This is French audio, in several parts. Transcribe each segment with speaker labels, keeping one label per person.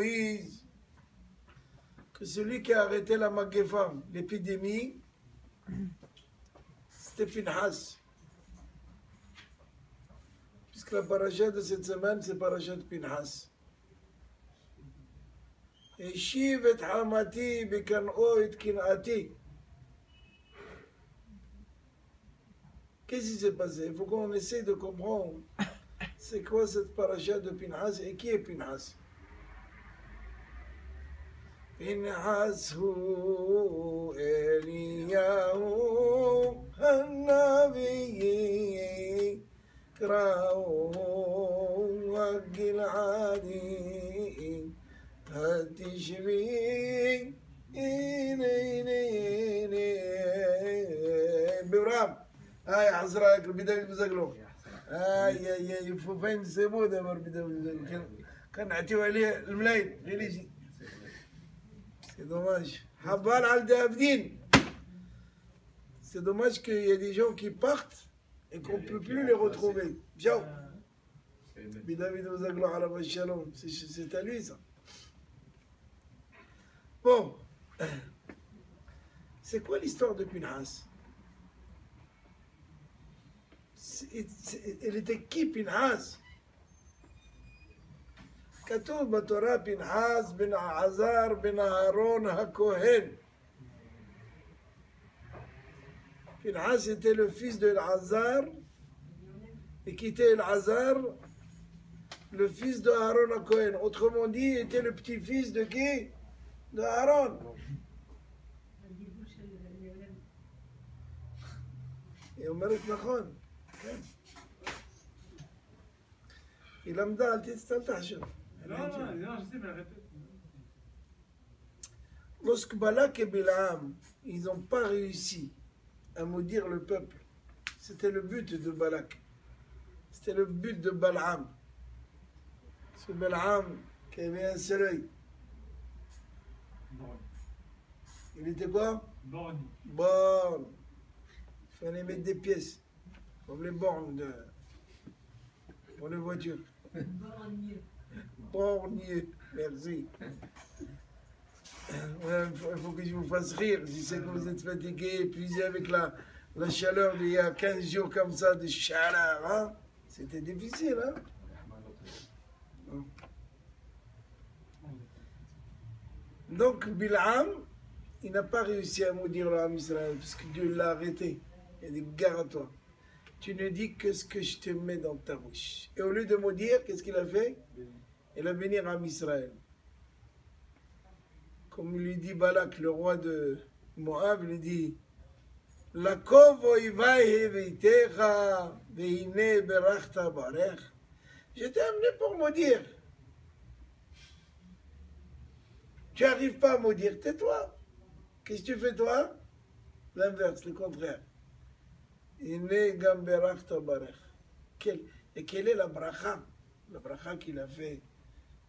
Speaker 1: Moïse que celui qui a arrêté la Magéfa, l'épidémie, c'était Pinhas. Puisque la paracha de cette semaine, c'est paracha de Pinhas. Et Shivet Hamati Bekan'o et Kin'ati. Qu'est-ce qui s'est passé? Il faut qu'on essaie de comprendre c'est quoi cette paracha de Pinhas et qui est Pinhas. Pinhas hu Eliyahu Hanavi Kra'u Gil'adi Hatishvi Biram. Aïe, Azrak, le bidon de Zaglo. Aïe, aïe, il faut faire une sémo d'abord, bidon de Zaglo. Quand tu vas aller, le mlaïd, religieux. C'est dommage. Habal al-Davdin. C'est dommage qu'il y a des gens qui partent et qu'on ne peut plus les retrouver. Ciao. Bidon de Zaglo, ala shalom. C'est à lui, ça. Bon. C'est quoi l'histoire de Pinhas? Elle était qui Pinhas? כתוב בתורה פנחס בן עזר בן אהרון הכהן. Pinhas était le fils de Elazar et qui était Elazar, le fils de Aaron HaKohen. Autrement dit, il était le petit-fils de qui? De Aaron. Et on mérite Nachon. Il a m'dal, tu sais, lorsque Balak et Bilam, ils n'ont pas réussi à maudire le peuple, c'était le but de Balak, c'était le but de Balaam. Ce Balaam qui avait un seul œil. Il était quoi? Borgne. Borgne. Il fallait mettre des pièces. Comme les bornes pour les voitures. Bornier. Merci. Il faut que je vous fasse rire. Je sais que vous êtes fatigué, épuisé avec la chaleur d'il y a 15 jours comme ça, de chaleur. Hein? C'était difficile. Hein? Donc, Bil'am, il n'a pas réussi à maudire l'âme Israël, parce que Dieu l'a arrêté. Il a dit, gare à toi. Tu ne dis que ce que je te mets dans ta bouche. Et au lieu de maudire, qu'est-ce qu'il a fait? Il a béni l'âme Israël. Comme lui dit Balak, le roi de Moab, il lui dit, Lakov oivai veitecha veine berachta barech. Je t'ai amené pour maudire. Tu n'arrives pas à maudire, tais-toi. Qu'est-ce que tu fais toi? L'inverse, le contraire. Et quelle est la bracha? La bracha qu'il a fait,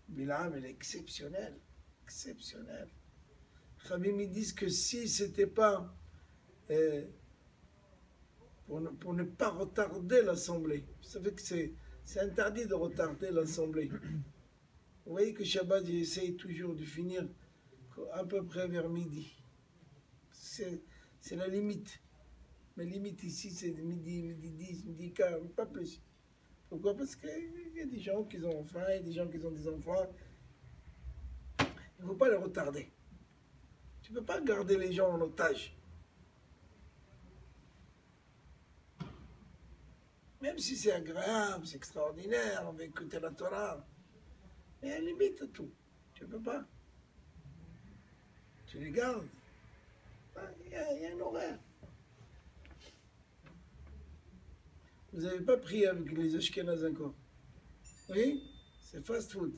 Speaker 1: Bilam, elle est exceptionnelle. Exceptionnelle. Khamim, ils disent que si ce n'était pas pour ne pas retarder l'assemblée, vous savez que c'est interdit de retarder l'assemblée. Vous voyez que Shabbat, j'essaye toujours de finir à peu près vers midi. C'est la limite. Mais limite ici, c'est midi, midi 10, midi 15, pas plus. Pourquoi? Parce qu'il y a des gens qui ont faim, il y a des gens qui ont des enfants. Il ne faut pas les retarder. Tu ne peux pas garder les gens en otage. Même si c'est agréable, c'est extraordinaire, on va écouter la Torah. Mais il y a une limite à tout. Tu ne peux pas. Tu les gardes. Il y a un horaire. Vous n'avez pas pris avec les Ashkenaz encore. Oui? C'est fast food.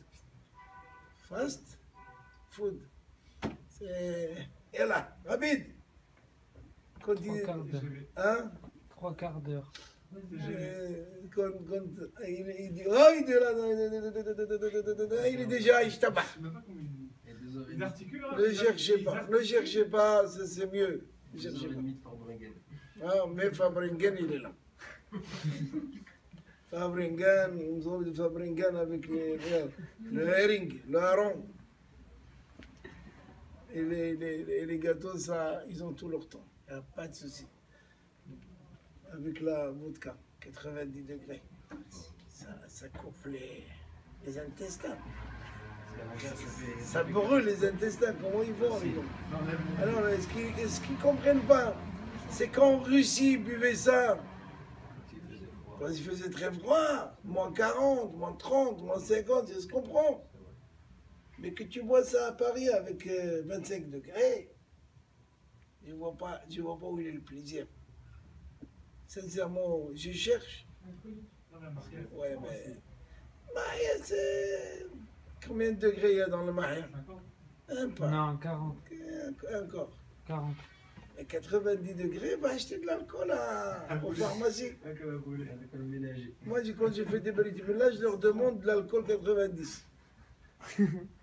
Speaker 1: Fast food. C'est... Et là, rapide.
Speaker 2: Continue. 3 quarts d'heure.
Speaker 1: Hein?
Speaker 2: 3 quarts d'heure.
Speaker 1: Il dit, oh, il est déjà Ishtabah. Ne cherchez pas, ne cherchez pas, c'est mieux. Ne cherchez pas. Ah, mais Fabringen, il est là. Fabringen, nous avons du Fabringen avec le herring, le hareng. Et les gâteaux, ça, ils ont tout leur temps. Il n'y a pas de souci. Avec la vodka, 90 degrés. Ça coupe les intestins. Ça brûle les intestins. Comment ils vont, les gars? Alors, ce qu'ils ne comprennent pas, c'est qu'en Russie, ils buvaient ça. Quand il faisait très froid, moins 40, moins 30, moins 50, ça se comprend. Mais que tu bois ça à Paris avec 25 degrés, je ne vois pas où il est le plaisir. Sincèrement, je cherche. Ouais, mais... Mahia, c'est... Combien de degrés il y a dans le Mahia? Un pas.
Speaker 2: Non, 40.
Speaker 1: Encore.
Speaker 2: 40.
Speaker 1: Et 90 degrés, va acheter de l'alcool aux pharmacies. Moi, quand j'ai fait des là, je leur demande de l'alcool 90.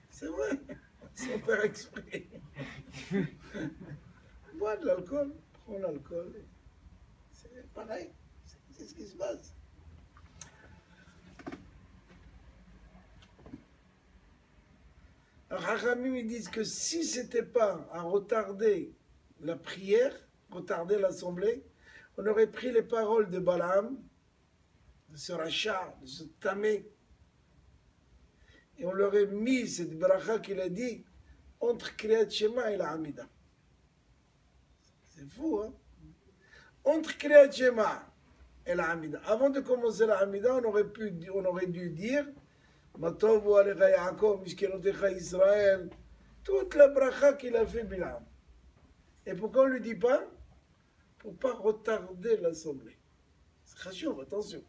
Speaker 1: C'est vrai, sans faire exprès. Bois de l'alcool, prends l'alcool. C'est pareil, c'est ce qui se passe. Alors, Hachamim, ils disent que si c'était pas à retarder la prière, retarder l'assemblée, on aurait pris les paroles de Balaam, de ce rachat, de ce tamé, et on leur a mis cette bracha qu'il a dit entre Kriyat Shema et la Hamida. C'est fou, hein? Entre Kriyat Shema et la Hamida. Avant de commencer la Hamida, on aurait dû dire Matovu Alecha Yaakov, Mishkelotecha Israël, toute la bracha qu'il a fait Bilam. Et pourquoi on ne le dit pas? Pour ne pas retarder l'assemblée. C'est khashouf, attention.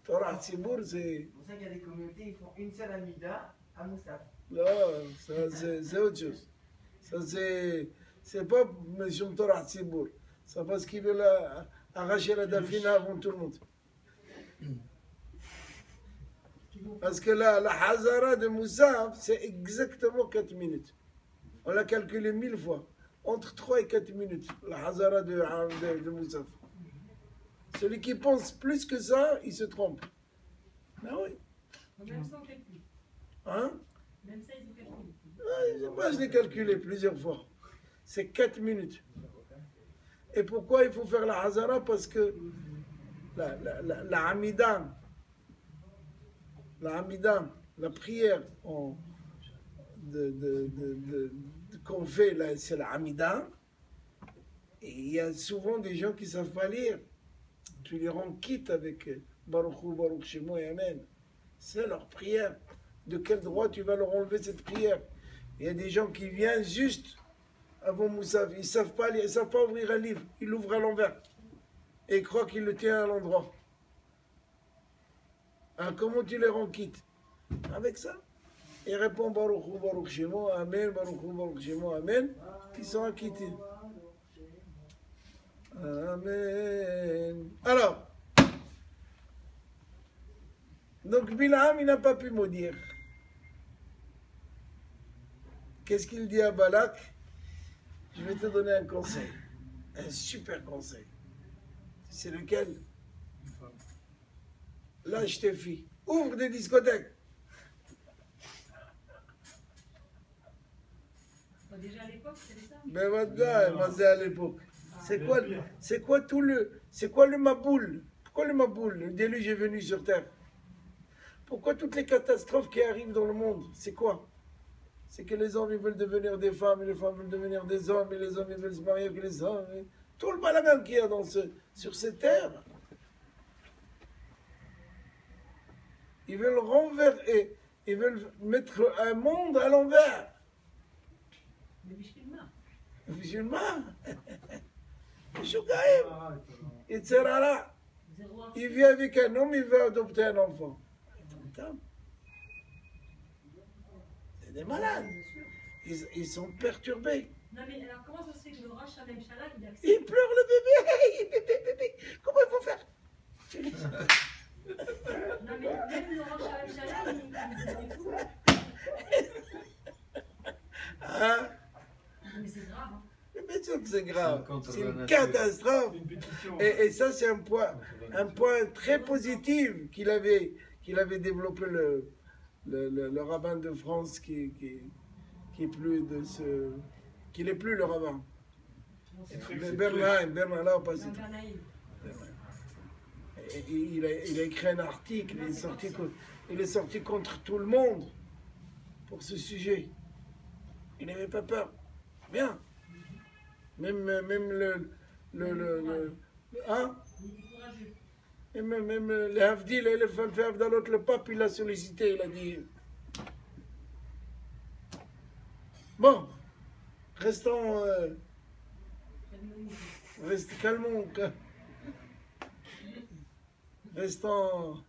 Speaker 1: Torah Tzibour, c'est...
Speaker 3: C'est pour ça qu'il y a des communautés, ils font une seule Amida à Moussaf.
Speaker 1: Non, ça c'est autre chose. Ça c'est pas Monsieur Torah Tzibour. C'est parce qu'ils veulent arracher la Dafina avant tout le monde. Parce que la Hazara de Moussaf, c'est exactement 4 minutes. On l'a calculé 1000 fois. Entre 3 et 4 minutes, la Hazara de Moussaf. Celui qui pense plus que ça, il se trompe. Ben oui.
Speaker 4: Même ça, on calcule.
Speaker 1: Hein?
Speaker 4: Même ça, ils ont calculé.
Speaker 1: Ouais, moi, je l'ai calculé plusieurs fois. C'est 4 minutes. Et pourquoi il faut faire la Hazara? Parce que la Hamida, la prière qu'on fait, là, c'est la Hamida. Et il y a souvent des gens qui ne savent pas lire. Tu les rends quitte avec Baruchou, Baruch Shemo et Amen. C'est leur prière. De quel droit tu vas leur enlever cette prière? Il y a des gens qui viennent juste avant Moussaf. Ils ne savent pas lire, ils ne savent pas ouvrir un livre. Ils l'ouvrent à l'envers. Et ils croient qu'ils le tiennent à l'endroit. Alors comment tu les rends quitte? Avec ça. Ils répondent Baruchou, Baruch Shemo, Amen, Baruchou, Baruch Shemo, Amen. Ils sont acquittés. Amen. Alors, donc Bilam, il n'a pas pu maudire. Qu'est-ce qu'il dit à Balak? Je vais te donner un conseil, un super conseil. C'est lequel? Lâche tes filles, ouvre des discothèques.
Speaker 4: Déjà à l'époque, c'était ça.
Speaker 1: Ben voilà, moi c'est à l'époque. C'est quoi le Maboul? Pourquoi le Maboul? Le déluge est venu sur terre. Pourquoi toutes les catastrophes qui arrivent dans le monde? C'est quoi? C'est que les hommes ils veulent devenir des femmes, et les femmes veulent devenir des hommes, et les hommes ils veulent se marier avec les hommes. Et tout le balagan qu'il y a sur cette terre. Ils veulent renverser, ils veulent mettre un monde à l'envers.
Speaker 4: Les musulmans.
Speaker 1: Les musulmans. Itzerara. Il vit avec un homme, il veut adopter un enfant. C'est des malades. Ils sont perturbés.
Speaker 4: Non mais alors comment ça se fait que le Rosh Hashanah il accepte?
Speaker 1: Il pleure le bébé. Comment il faut faire?
Speaker 4: Non mais même le Rosh Hashanah il est fou.
Speaker 1: Hein?
Speaker 4: Mais c'est grave. Hein.
Speaker 1: Bien sûr que c'est grave. C'est une catastrophe. Et ça, c'est un point très positif qu'il avait développé le rabbin de France qui est plus de ce qu'il n'est plus le rabbin.
Speaker 5: truc, c'est
Speaker 1: Bernheim, là, pas
Speaker 4: Dans Bernaïm.
Speaker 1: il a écrit un article, il est sorti contre tout le monde pour ce sujet. Il n'avait pas peur. Bien. Même hein? Et même les Havdil, les femmes d'Alot, le pape, il l'a sollicité, il a dit. Bon, restons. Calmons. Restons.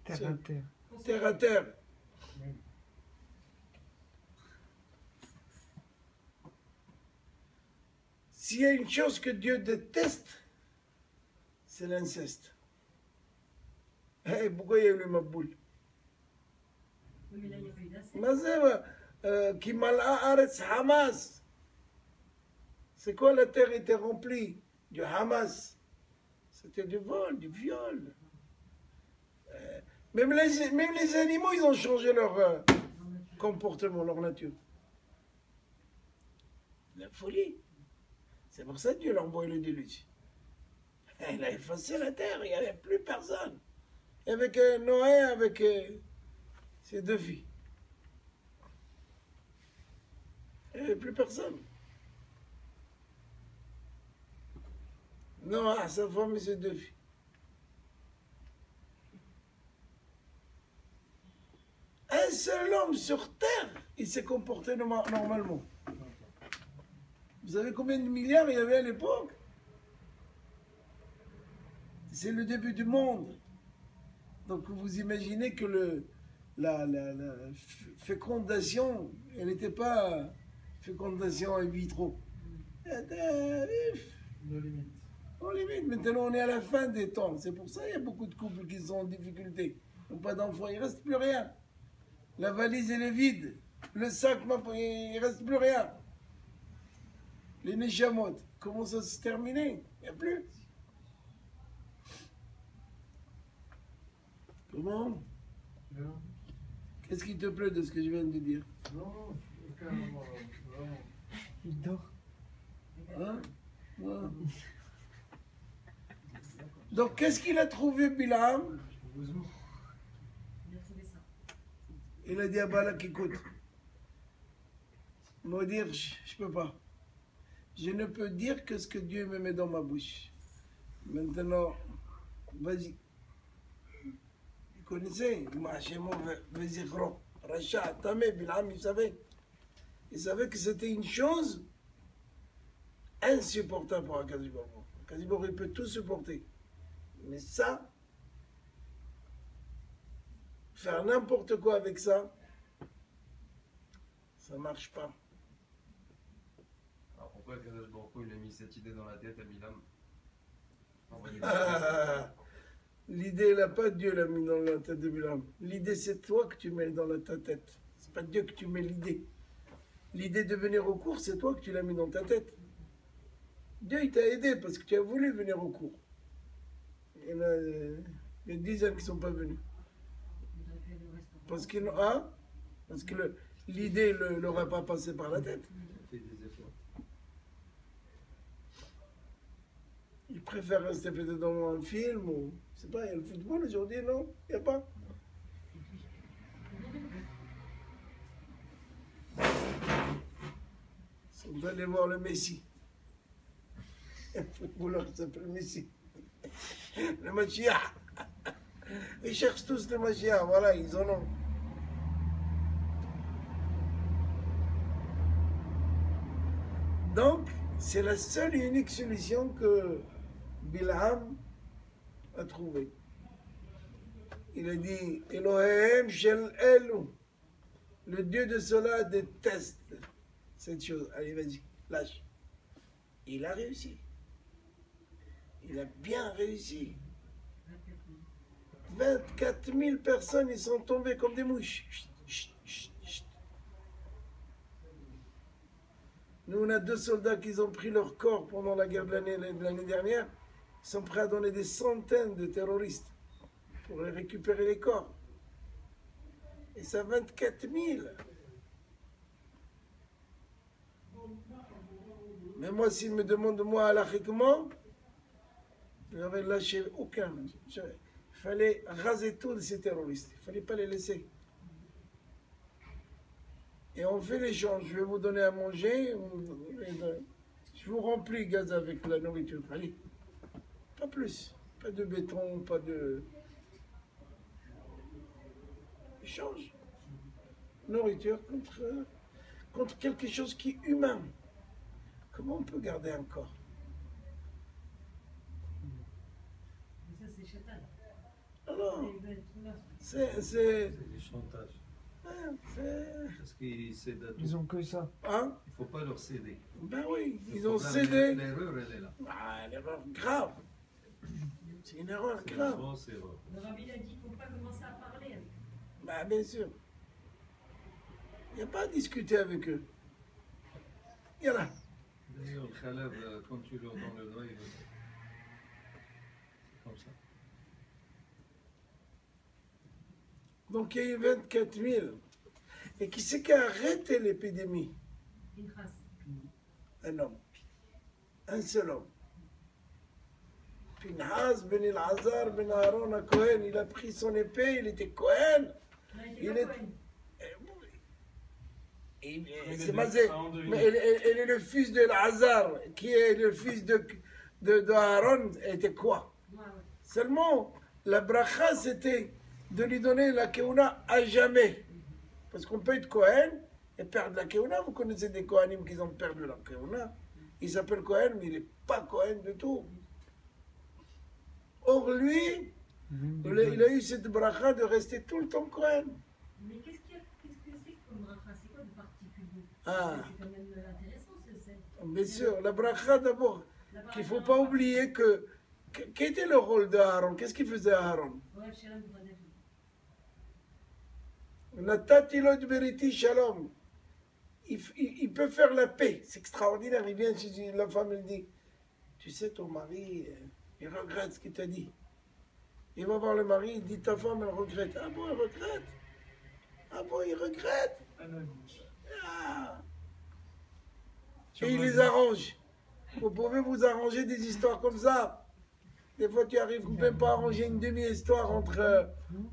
Speaker 2: Terre à terre.
Speaker 1: Terre à terre. S'il y a une chose que Dieu déteste, c'est l'inceste. Pourquoi il y a eu le Maboul?
Speaker 4: Oui, mais là, il n'y a pas eu d'inceste.
Speaker 1: Qui Aretz Hamas. C'est quoi la terre était remplie? Du Hamas. C'était du vol, du viol. Même les animaux, ils ont changé leur comportement, leur nature. La folie. C'est pour ça que Dieu leur envoyé le déluge. Il a effacé la terre, il n'y avait plus personne. Et avec Noé, avec ses 2 filles. Il n'y avait plus personne. Noé, sa femme et ses 2 filles. Un seul homme sur terre, il s'est comporté normalement. Vous savez combien de milliards il y avait à l'époque? C'est le début du monde. Donc vous imaginez que la fécondation, elle n'était pas fécondation in vitro. On limite. Maintenant on est à la fin des temps. C'est pour ça qu'il y a beaucoup de couples qui sont en difficulté. Ils n'ont pas d'enfants, il ne reste plus rien. La valise elle est vide. Le sac, il ne reste plus rien. Les Neshamot, comment ça se terminer? Il n'y a plus. Comment?
Speaker 5: Non,
Speaker 1: Qu'est-ce qui te plaît de ce que je viens de dire?
Speaker 5: non, carrément, vraiment.
Speaker 2: Il dort.
Speaker 1: Hein? Ouais. Donc, qu'est-ce qu'il a trouvé, Bilam?
Speaker 5: Heureusement.
Speaker 4: Il a trouvé ça.
Speaker 1: Il a dit à Balak, écoute, me dire, je peux pas. Je ne peux dire que ce que Dieu me met dans ma bouche. Maintenant, vas-y. Vous connaissez, Racha, Tamé, Bilam, il savait. Il savait que c'était une chose insupportable pour Akazibor. Akazibor, il peut tout supporter. Mais ça, faire n'importe quoi avec ça, ça marche pas.
Speaker 6: Alors pourquoi Kadosh Baruch Hu, il a mis cette idée dans la tête à Bilam?
Speaker 1: L'idée, là, pas Dieu l'a mis dans la tête de Bilam. L'idée, c'est toi que tu mets dans ta tête. C'est pas Dieu que tu mets l'idée. L'idée de venir au cours, c'est toi que tu l'as mis dans ta tête. Dieu, il t'a aidé parce que tu as voulu venir au cours. Il y en a des dizaines qui ne sont pas venus.
Speaker 4: Il aurait pu aller au restaurant.
Speaker 1: Parce que l'idée ne leur a pas passé par la tête.
Speaker 6: fait des efforts.
Speaker 1: Ils préfèrent rester peut-être dans un film ou... Je sais pas, il y a le football aujourd'hui, non? Il n'y a pas? Ils sont allés voir le Messi. Un footballeur qui s'appelle Messi. Le Mashiach. Ils cherchent tous le Mashiach, voilà, ils en ont. Donc, c'est la seule et unique solution que Bilham a trouvée. Il a dit Elohim shel Elu. Le Dieu de cela déteste cette chose. Allez, vas-y, lâche. Il a réussi. Il a bien réussi. 24 000 personnes, ils sont tombés comme des mouches. Chut, chut, chut, chut. Nous, on a 2 soldats qui ont pris leur corps pendant la guerre de l'année dernière. Ils sont prêts à donner des centaines de terroristes pour récupérer les corps. Et ça, 24 000. Mais moi, s'il me demande, moi, halachiquement, je n'aurais lâché aucun. Il fallait raser tous ces terroristes. Il ne fallait pas les laisser. Et on fait l'échange. Je vais vous donner à manger. Je vous remplis gaz avec la nourriture. Allez. Pas plus. Pas de béton, pas de... Échange. Nourriture contre quelque chose qui est humain. Comment on peut garder un corps?
Speaker 4: Mais ça, c'est Chatan.
Speaker 1: Alors, c'est...
Speaker 7: C'est du chantage.
Speaker 1: c'est...
Speaker 7: Parce qu'ils cèdent à tout.
Speaker 2: Ils ont que ça.
Speaker 1: Hein?
Speaker 7: Il ne faut pas leur céder.
Speaker 1: Ben oui,
Speaker 7: Le
Speaker 1: ils ont
Speaker 7: problème,
Speaker 1: cédé.
Speaker 7: L'erreur, elle est là.
Speaker 1: Ah, une erreur grave. C'est une erreur
Speaker 7: C'est une
Speaker 1: grave.
Speaker 7: grosse erreur.
Speaker 4: Le rabbi a dit qu'il ne faut pas commencer à parler avec eux.
Speaker 1: Bah, bien sûr. Il n'y a pas à discuter avec eux. Il y en a.
Speaker 7: D'ailleurs, le khalab, quand tu leur donnes le doigt, il le donne. C'est comme ça.
Speaker 1: Donc il y a eu 24 000. Et qui c'est qui a arrêté l'épidémie?
Speaker 4: Pinchas.
Speaker 1: Un homme. Un seul homme. Pinchas ben Elazar ben Aaron à Cohen, il a pris son épée, il était Cohen.
Speaker 4: Non, il
Speaker 1: Il
Speaker 4: était
Speaker 1: est-
Speaker 4: pas Cohen.
Speaker 1: C'est Mazé. Mais elle est le fils de Elazar, qui est le fils de Aaron, était quoi?
Speaker 4: Ouais, ouais.
Speaker 1: Seulement, la bracha, c'était de lui donner la keuna à jamais. Parce qu'on peut être Cohen et perdre la keuna. Vous connaissez des Kohanim qui ont perdu la keuna. Il s'appelle Cohen, mais il n'est pas Cohen du tout. Or, lui, il a eu cette bracha de rester tout le temps Cohen.
Speaker 4: Mais qu'est-ce que c'est comme bracha? C'est quoi de particulier?
Speaker 1: Ah.
Speaker 4: C'est quand même intéressant, c'est.
Speaker 1: Bien sûr, la bracha d'abord,
Speaker 4: La bracha
Speaker 1: qu'il ne faut pas oublier que... Quel était le rôle d'Aaron? Qu'est-ce qu'il faisait Aaron?
Speaker 4: Ouais, Shalom, vous avez vu.
Speaker 1: Natati lo beriti shalom. Il peut faire la paix. C'est extraordinaire. Il vient chez la femme, il dit, tu sais, ton mari, il regrette ce qu'il t'a dit. Il va voir le mari, il dit, ta femme, elle regrette. Ah bon, elle regrette? Ah bon, il regrette? Ah. Et il les arrange. Vous pouvez vous arranger des histoires comme ça. Des fois, tu arrives même pas à arranger une demi-histoire entre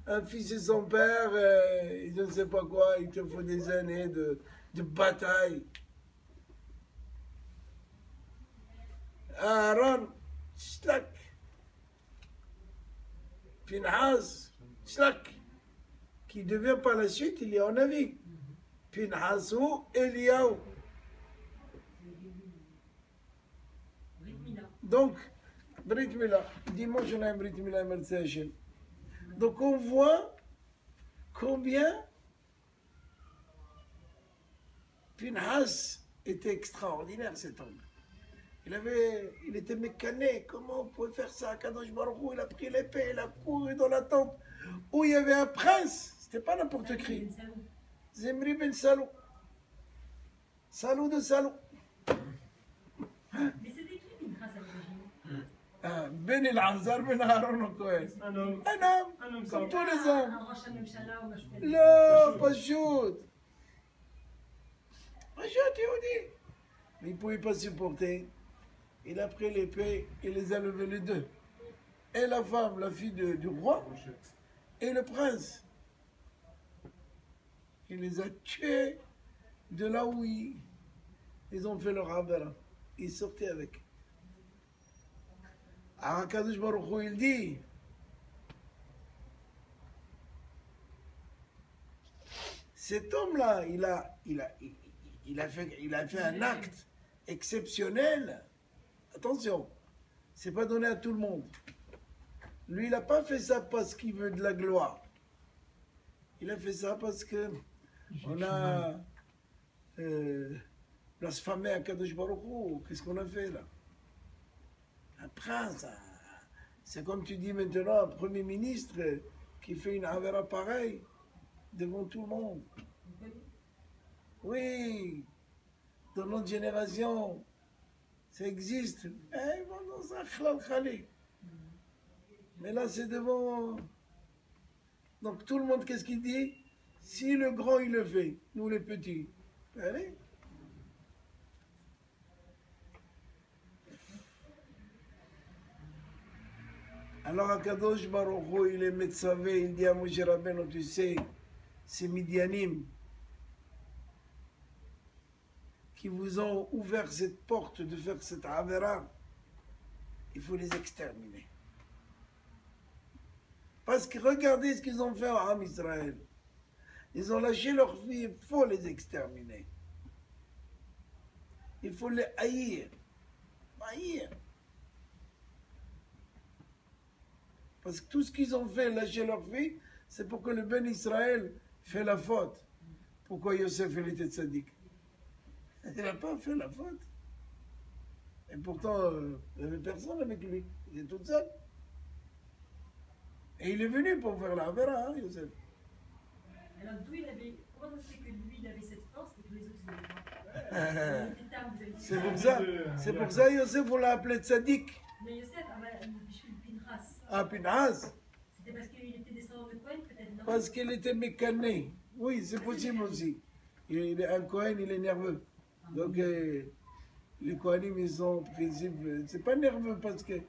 Speaker 1: un fils et son père, et je ne sais pas quoi, il te faut des années de bataille. Aaron, shlak. Pinhas, shlak. Qui devient par la suite, il est en avis. Pinhas ou Eliaou.
Speaker 4: Brit Mila.
Speaker 1: Donc, Brit Mila, dimanche on a un Brit Mila, merci Hachem. Donc on voit combien Pinhas était extraordinaire cet homme. Il était mécané. Comment on pouvait faire ça? Kadosh Baruch Hu, il a pris l'épée, il a couru dans la tente où il y avait un prince. C'était pas n'importe qui. Zimri ben Salou. Salou de Salou.
Speaker 4: Mais c'était qui Pinchas à l'origine?
Speaker 1: Ben Elazar, Ben Aaron Cohen.
Speaker 5: Un homme.
Speaker 1: Un homme, comme tous les hommes.
Speaker 4: Un Rosh Hamemshala ou Mashpel.
Speaker 1: Non, pas shoot. Pas shoot, Yehudi. Mais il ne pouvait pas supporter. Il a pris l'épée et les a levés les deux. Et la femme, la fille du roi, et le prince. Il les a tués de là où ils ont fait leur avera. Ils sortaient avec. Alors, Kadosh Baruch Hu, il dit, cet homme-là, il a fait un acte exceptionnel. Attention, c'est pas donné à tout le monde. Lui, il n'a pas fait ça parce qu'il veut de la gloire. Il a fait ça parce que on a blasphémé à Kadosh Baruch Hu. Qu'est-ce qu'on a fait là? Un prince, c'est comme tu dis maintenant, un premier ministre qui fait une avera pareille devant tout le monde. Oui, dans notre génération, ça existe. Ils vont dans un khlal khali. Mais là, c'est devant. Donc tout le monde, qu'est-ce qu'il dit? Si le grand il le fait, nous les petits, allez. Alors Akadosh Baruch Hu, il est Metzavé, il dit à Moshe Rabbeinu, tu sais, ces Midianim qui vous ont ouvert cette porte de faire cette Avera, il faut les exterminer. Parce que regardez ce qu'ils ont fait à Am Israël. Ils ont lâché leurs filles, il faut les exterminer. Il faut les haïr. Haïr. Parce que tout ce qu'ils ont fait, lâcher leurs filles, c'est pour que le Ben Israël fait la faute. Pourquoi Yosef il était tzaddik? Il n'a pas fait la faute. Et pourtant, il n'y avait personne avec lui. Il est tout seul. Et il est venu pour faire la Avera, hein, Yosef.
Speaker 4: Alors d'où il avait. Comment ça se fait que lui il avait cette force et que les autres ils n'avaient pas? Il était tard, vous avez dit.
Speaker 1: C'est pour ça, Yosef, on l'a appelé tzaddik.
Speaker 4: Mais Yosef, je suis le Pinchas.
Speaker 1: Ah, Pinhas.
Speaker 4: C'était parce qu'il était descendant de Cohen, peut-être, non?
Speaker 1: Parce qu'il était mécané. Oui, c'est possible aussi. Il est un Cohen, il est nerveux. Donc, les Kohanim, ils sont, en principe, c'est pas nerveux parce que,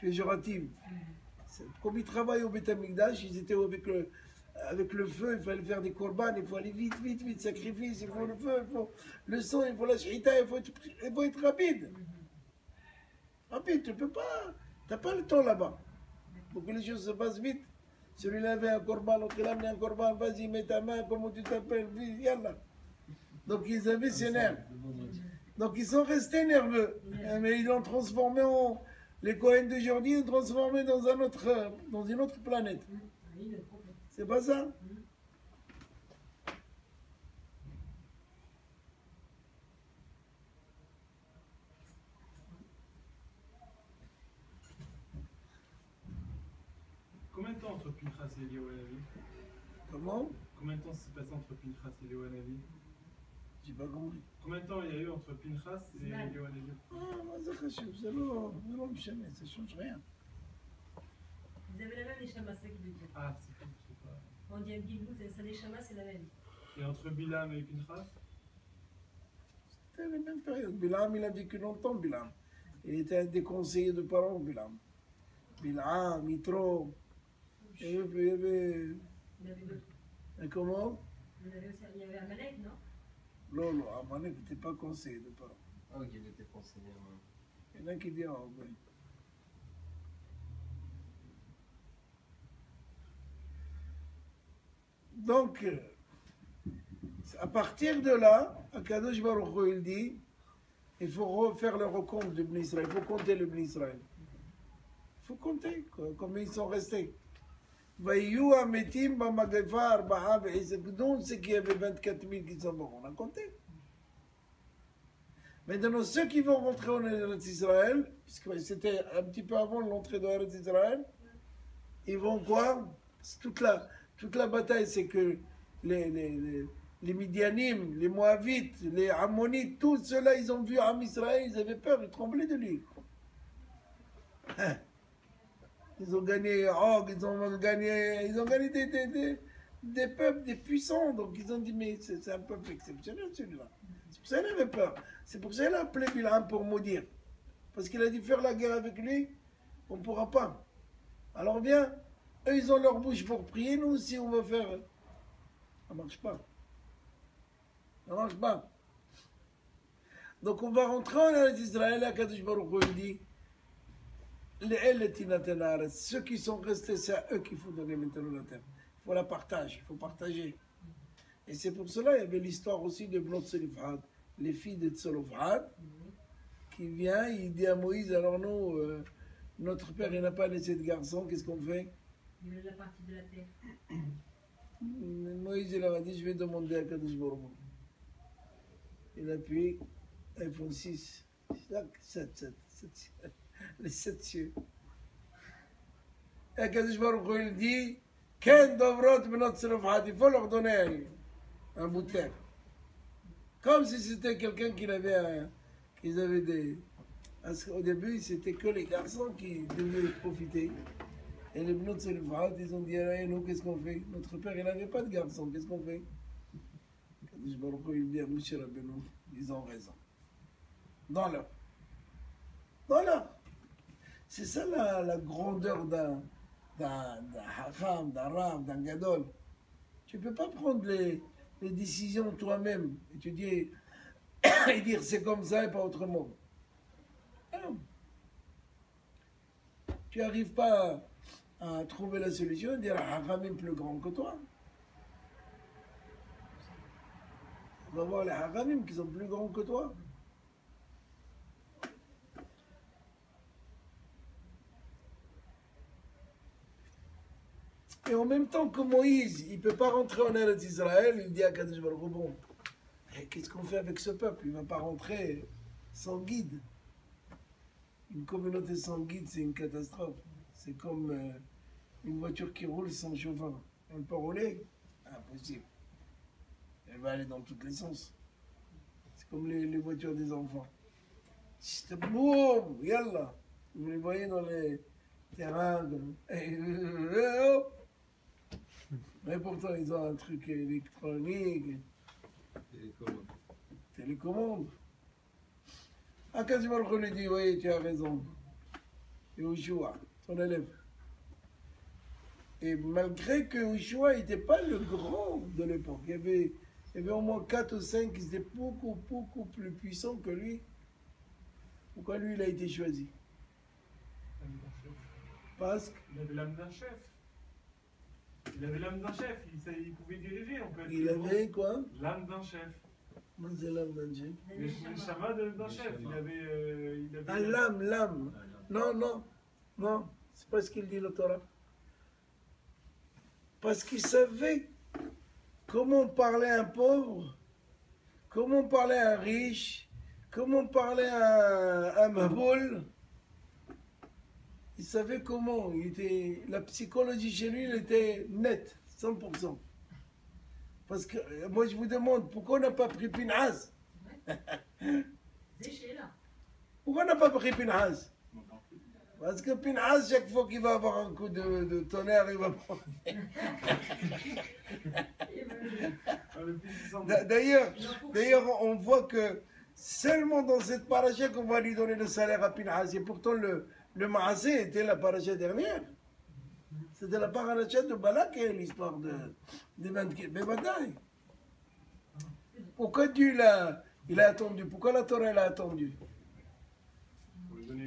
Speaker 1: péjoratif. Comme ils travaillent au Beth Amikdash, ils étaient avec le feu, il fallait faire des corbanes, il faut aller vite, vite, vite, sacrifice, il faut le feu, il faut le sang, il faut la shita, il faut être rapide. Rapide, tu peux pas, t'as pas le temps là-bas. Pour que les choses se passent vite. Celui-là avait un corban, l'autre il a amené un corban, vas-y, mets ta main, comment tu t'appelles, vite, yallah. Donc ils avaient ces nerfs. Donc ils sont restés nerveux. Mais ils l'ont transformé en... Les Kohen d'aujourd'hui, ils l'ont transformé dans une autre planète. C'est pas ça?
Speaker 5: Combien de temps entre Pinchas et Eliyahu Hanavi?
Speaker 1: Comment?
Speaker 5: Combien de temps s'est passé entre Pinchas et Eliyahu Hanavi?
Speaker 1: J'ai pas compris.
Speaker 5: Combien de temps il y a eu entre Pinchas et Eliyahu Hanavi?
Speaker 1: Ah, mais c'est khashib, c'est non, ça change rien.
Speaker 4: Vous avez la même Neshama, c'est ça qu'il veut dire.
Speaker 5: Ah, c'est tout, c'est pas...
Speaker 4: On dit Abgilgou, sa Neshama, c'est la même.
Speaker 5: Et entre Bilam et Pinchas?
Speaker 1: C'était la même période. Bilam, il a vécu longtemps, Bilam. Il était un des conseillers de parents, Bilam. Bilam, Yitro. Et puis il y avait...
Speaker 4: Il y avait d'autres.
Speaker 1: Et comment?
Speaker 4: Il y avait Amalek, non?
Speaker 1: Lolo, Amalek n'était pas conseiller de parents.
Speaker 6: Ah, ok, il était conseiller. Ouais.
Speaker 1: Il y en a qui disent, oh, oui. Donc, à partir de là, Akadosh Baruch Hu, il dit, il faut refaire le recompte de Bnei Israël, il faut compter le Bnei Israël. Il faut compter combien ils sont restés. Vaïou Ametim Bamagefa Arba'a Ve'izek. Donc, c'est qu'il y avait 24 000 qui sont morts. On a compté. Maintenant, ceux qui vont rentrer en Eretz Israël, puisque c'était un petit peu avant l'entrée de Eretz Israël, ils vont quoi? Toute la bataille, c'est que les Midianim, les Moavites, les Ammonites, tous ceux-là, ils ont vu Am Israël, ils avaient peur, ils tremblaient de lui. Ils ont gagné Og, ils ont gagné des peuples, des puissants. Donc ils ont dit, mais c'est un peuple exceptionnel celui-là. C'est pour ça qu'il avait peur. C'est pour ça qu'il a appelé Bilam pour maudire. Parce qu'il a dit faire la guerre avec lui, on ne pourra pas. Alors viens, eux ils ont leur bouche pour prier, nous aussi on va faire. Ça ne marche pas. Ça ne marche pas. Donc on va rentrer en Eretz Israël, à Kadosh Baruch Hu dit, ceux qui sont restés, c'est à eux qu'il faut donner maintenant la terre. Il faut la partager, il faut partager. Et c'est pour cela il y avait l'histoire aussi de Bnot Tzelofhad, les filles de Tzelofhad, qui vient, il dit à Moïse, alors nous, notre père il n'a pas laissé de garçon, qu'est-ce qu'on fait?
Speaker 4: Il veut la partie de la terre.
Speaker 1: Moïse il leur a dit, je vais demander à Kadosh Baruch Hu. Et puis, ils font 6, 7. Les 7 cieux. Et Kadosh Baruch Hu il dit, Ken Dovrot Bnot Tzelofhad, il faut leur donner un bout de terre. Comme si c'était quelqu'un qu'ils avaient des... Parce qu'au début, c'était que les garçons qui devaient profiter. Et les Bnot Tzelofhad, ils ont dit, et nous, qu'est-ce qu'on fait? Notre père, il n'avait pas de garçon, qu'est-ce qu'on fait? Kadosh Baruch Hu il dit à Moshe Rabbeinu, ils ont raison. Dans l'heure. C'est ça la grandeur d'un Hacham, d'un Rav, d'un Gadol. Tu ne peux pas prendre les décisions toi-même et te dire, et dire c'est comme ça et pas autrement. Non. Tu n'arrives pas à trouver la solution et dire Hacham est plus grand que toi. On va voir les Hachamim qui sont plus grands que toi. Et en même temps que Moïse, il ne peut pas rentrer en Eretz Israël, il dit à Kadosh Baruch Hu, bon, qu'est-ce qu'on fait avec ce peuple? Il ne va pas rentrer sans guide. Une communauté sans guide, c'est une catastrophe. C'est comme une voiture qui roule sans chauffeur. Elle peut rouler? Impossible. Elle va aller dans tous les sens. C'est comme les voitures des enfants. C'est boum, yallah. Vous les voyez dans les terrains. Mais pourtant, ils ont un truc électronique,
Speaker 7: Télécommande.
Speaker 1: télécommande. Akadosh Baruch Hu lui dit, oui, tu as raison. Yehoshua, son élève. Et malgré que Yehoshua n'était pas le grand de l'époque, il y avait au moins 4 ou 5 qui étaient beaucoup plus puissants que lui. Pourquoi lui, il a été choisi?
Speaker 5: L'âme d'un chef.
Speaker 1: Parce
Speaker 5: Il avait l'âme d'un chef. Il avait l'âme d'un chef. Il pouvait diriger. On peut être
Speaker 1: qu'il
Speaker 5: plus grand.
Speaker 1: avait quoi?
Speaker 5: L'âme d'un chef.
Speaker 1: Moi, c'est l'âme d'un chef.
Speaker 5: Le neshama d'un chef. Il avait
Speaker 1: Ah, l'âme. Non, c'est pas ce qu'il dit le Torah. Parce qu'il savait comment parler à un pauvre, comment parler à un riche, comment parler à un maboul. Il savait comment. La psychologie chez lui, elle était nette, 100%. Parce que moi, je vous demande, pourquoi on n'a pas pris Pinhas?
Speaker 4: Zéché là.
Speaker 1: Pourquoi on n'a pas pris Pinhas? Parce que Pinhas, chaque fois qu'il va avoir un coup de tonnerre, il va prendre. D'ailleurs, on voit que seulement dans cette paracha qu'on va lui donner le salaire à Pinhas. Et pourtant, le Maasé était la paracha dernière. C'était la paracha de Balak et l'histoire de 24 batailles. Pourquoi Dieu il a attendu? Pourquoi la Torah elle a attendu?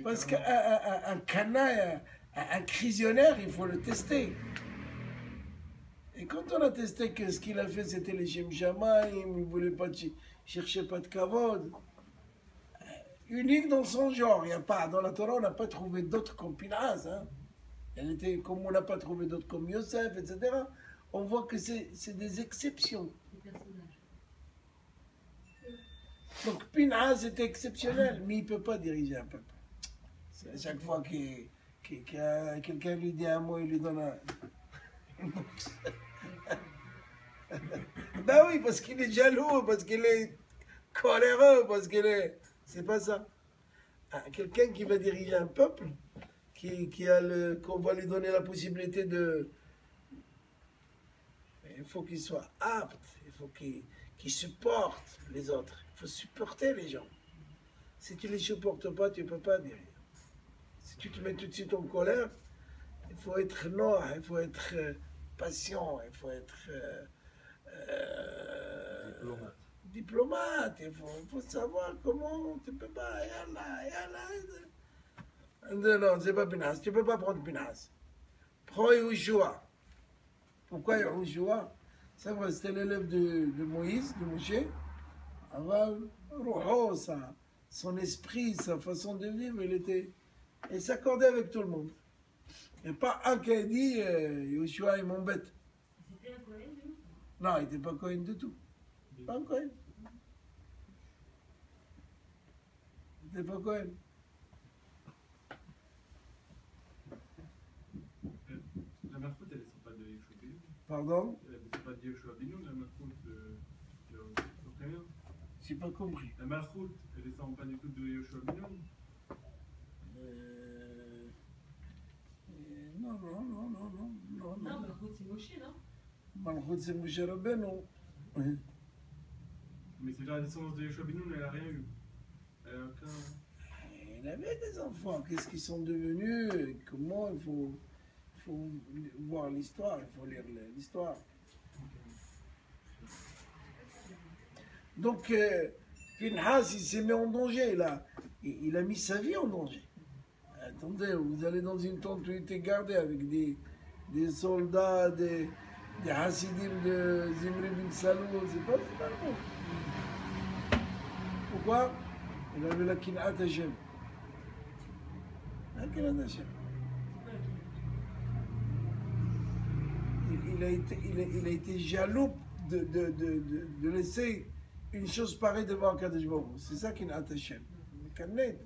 Speaker 1: Parce qu'un canaille, un crisionnaire, il faut le tester. Et quand on a testé que ce qu'il a fait, c'était les Shem Shamaim, il ne voulait pas chercher pas de kavod. Unique dans son genre. Il y a pas, dans la Torah, on n'a pas trouvé d'autres comme Pinhas. Hein. Elle était comme on n'a pas trouvé d'autres comme Yosef, etc. On voit que c'est des exceptions.
Speaker 4: Des personnages.
Speaker 1: Donc Pinhas était exceptionnel, mais il ne peut pas diriger un peuple. C'est à chaque fois que quelqu'un lui dit un mot, il lui donne un... Ben oui, parce qu'il est jaloux, parce qu'il est coléreux, parce qu'il est... C'est pas ça. Quelqu'un qui va diriger un peuple, qu'on va lui donner la possibilité de... Il faut qu'il soit apte, il faut qu'il supporte les autres. Il faut supporter les gens. Si tu ne les supportes pas, tu ne peux pas diriger. Si tu te mets tout de suite en colère, il faut être noir, il faut être patient, il faut être diplomate, il faut savoir comment, tu ne peux pas, non, c'est pas Pinhas, tu ne peux pas prendre Pinhas. Prends Yehoshua. Pourquoi Yehoshua? C'est vrai, c'était l'élève de Moïse, de Moshe. Aval, Roho, son esprit, sa façon de vivre, il s'accordait avec tout le monde. Il n'y a pas un qui a dit Yehoshua, il m'embête.
Speaker 4: C'était un Cohen, lui?
Speaker 1: Non, il n'était pas Cohen du tout. Pas un Cohen. Il n'était pas Cohen.
Speaker 5: La Malchoute, elle ne descend pas de Yehoshua Binoun.
Speaker 1: Pardon?
Speaker 5: Elle ne descend pas de Yehoshua Binoun, la Malchoute de Ukraine.
Speaker 1: J'ai pas compris.
Speaker 5: La Malchoute, elle ne descend pas du tout de Yehoshua Binoun.
Speaker 1: Non.
Speaker 4: Non, Malchut, c'est Moshe, non?
Speaker 1: Malchut, c'est Moshe Rabbeinu. Oui.
Speaker 5: Mais c'est la descendance de Yehoshua Binoun, elle n'a rien eu. Elle n'a aucun.
Speaker 1: il avait des enfants. Qu'est-ce qu'ils sont devenus? Comment il faut voir l'histoire, il faut lire l'histoire. Donc, Pinhas, il s'est mis en danger, il a mis sa vie en danger. Attendez, vous allez dans une tente où il était gardé avec des soldats, des Hasidim de Zimri bin Salou, c'est pas le bon. Pourquoi? Il avait la Kin'at Hashem. La Kin'at Hashem. Il a été jaloux de laisser une chose pareille devant Kadosh Baruch Hu. C'est ça Kin'at Hashem. Le Kanet,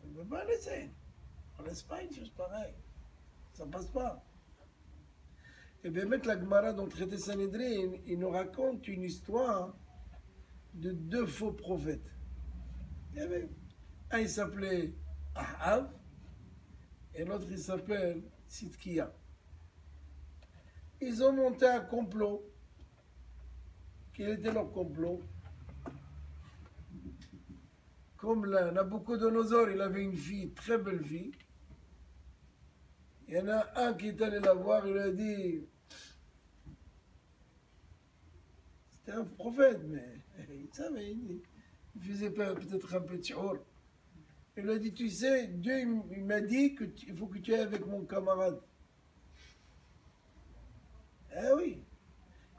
Speaker 1: on ne peut pas laisser. On ne laisse pas une chose pareille. Ça ne passe pas. Et bien, mettre la Gemara dans le traité Sanhedrin, il nous raconte une histoire de deux faux prophètes. Il y avait un, il s'appelait Ahav, et l'autre, il s'appelle Sidkiya. Ils ont monté un complot. Quel était leur complot? Comme là, Nabucodonosor, il avait une fille, très belle fille. Il y en a un qui est allé la voir, il a dit, c'était un prophète, mais il savait, il faisait peut-être un peu de tchour. Il a dit, tu sais, Dieu il m'a dit qu'il faut que tu ailles avec mon camarade. Eh oui.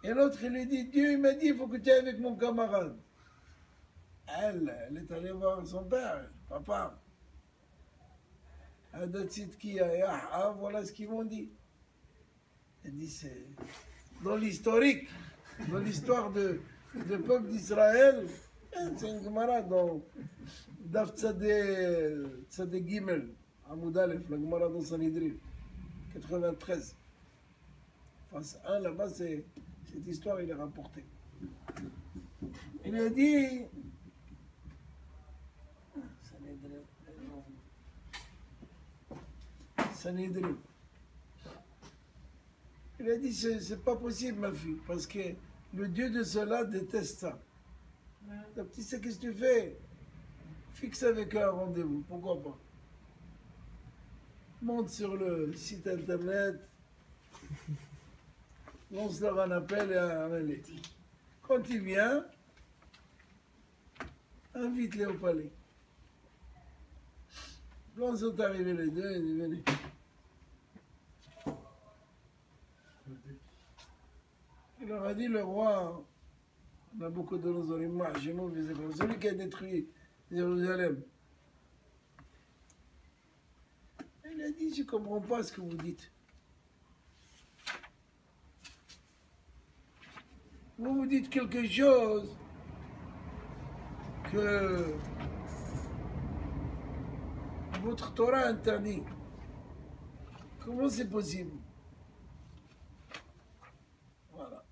Speaker 1: Et l'autre, il lui dit, Dieu il m'a dit, il faut que tu ailles avec mon camarade. Elle est allée voir son père, papa. Voilà ce qu'ils m'ont dit. Elle dit, c'est dans l'historique, dans l'histoire de peuple d'Israël, c'est une Gemara dans Daf Tzadé Gimel, Amoud Aleph, la Gemara dans Sanhedrin, 93. Face 1, là-bas, cette histoire, il est rapportée. Il a dit, Sanhedrin. Il a dit, c'est pas possible, ma fille, parce que le Dieu de cela déteste ça. Donc, tu sais, qu'est-ce que tu fais? Fixe avec eux un rendez-vous, pourquoi pas? Monte sur le site internet, lance leur un appel et un allez. Quand il vient, invite-les au palais. Quand sont arrivés les deux, ils disent venez. Il leur a dit, le roi Nabucodonosor, celui qui a détruit Jérusalem. Il a dit, je ne comprends pas ce que vous dites. Vous dites quelque chose que votre Torah interdit. Comment c'est possible? Voilà.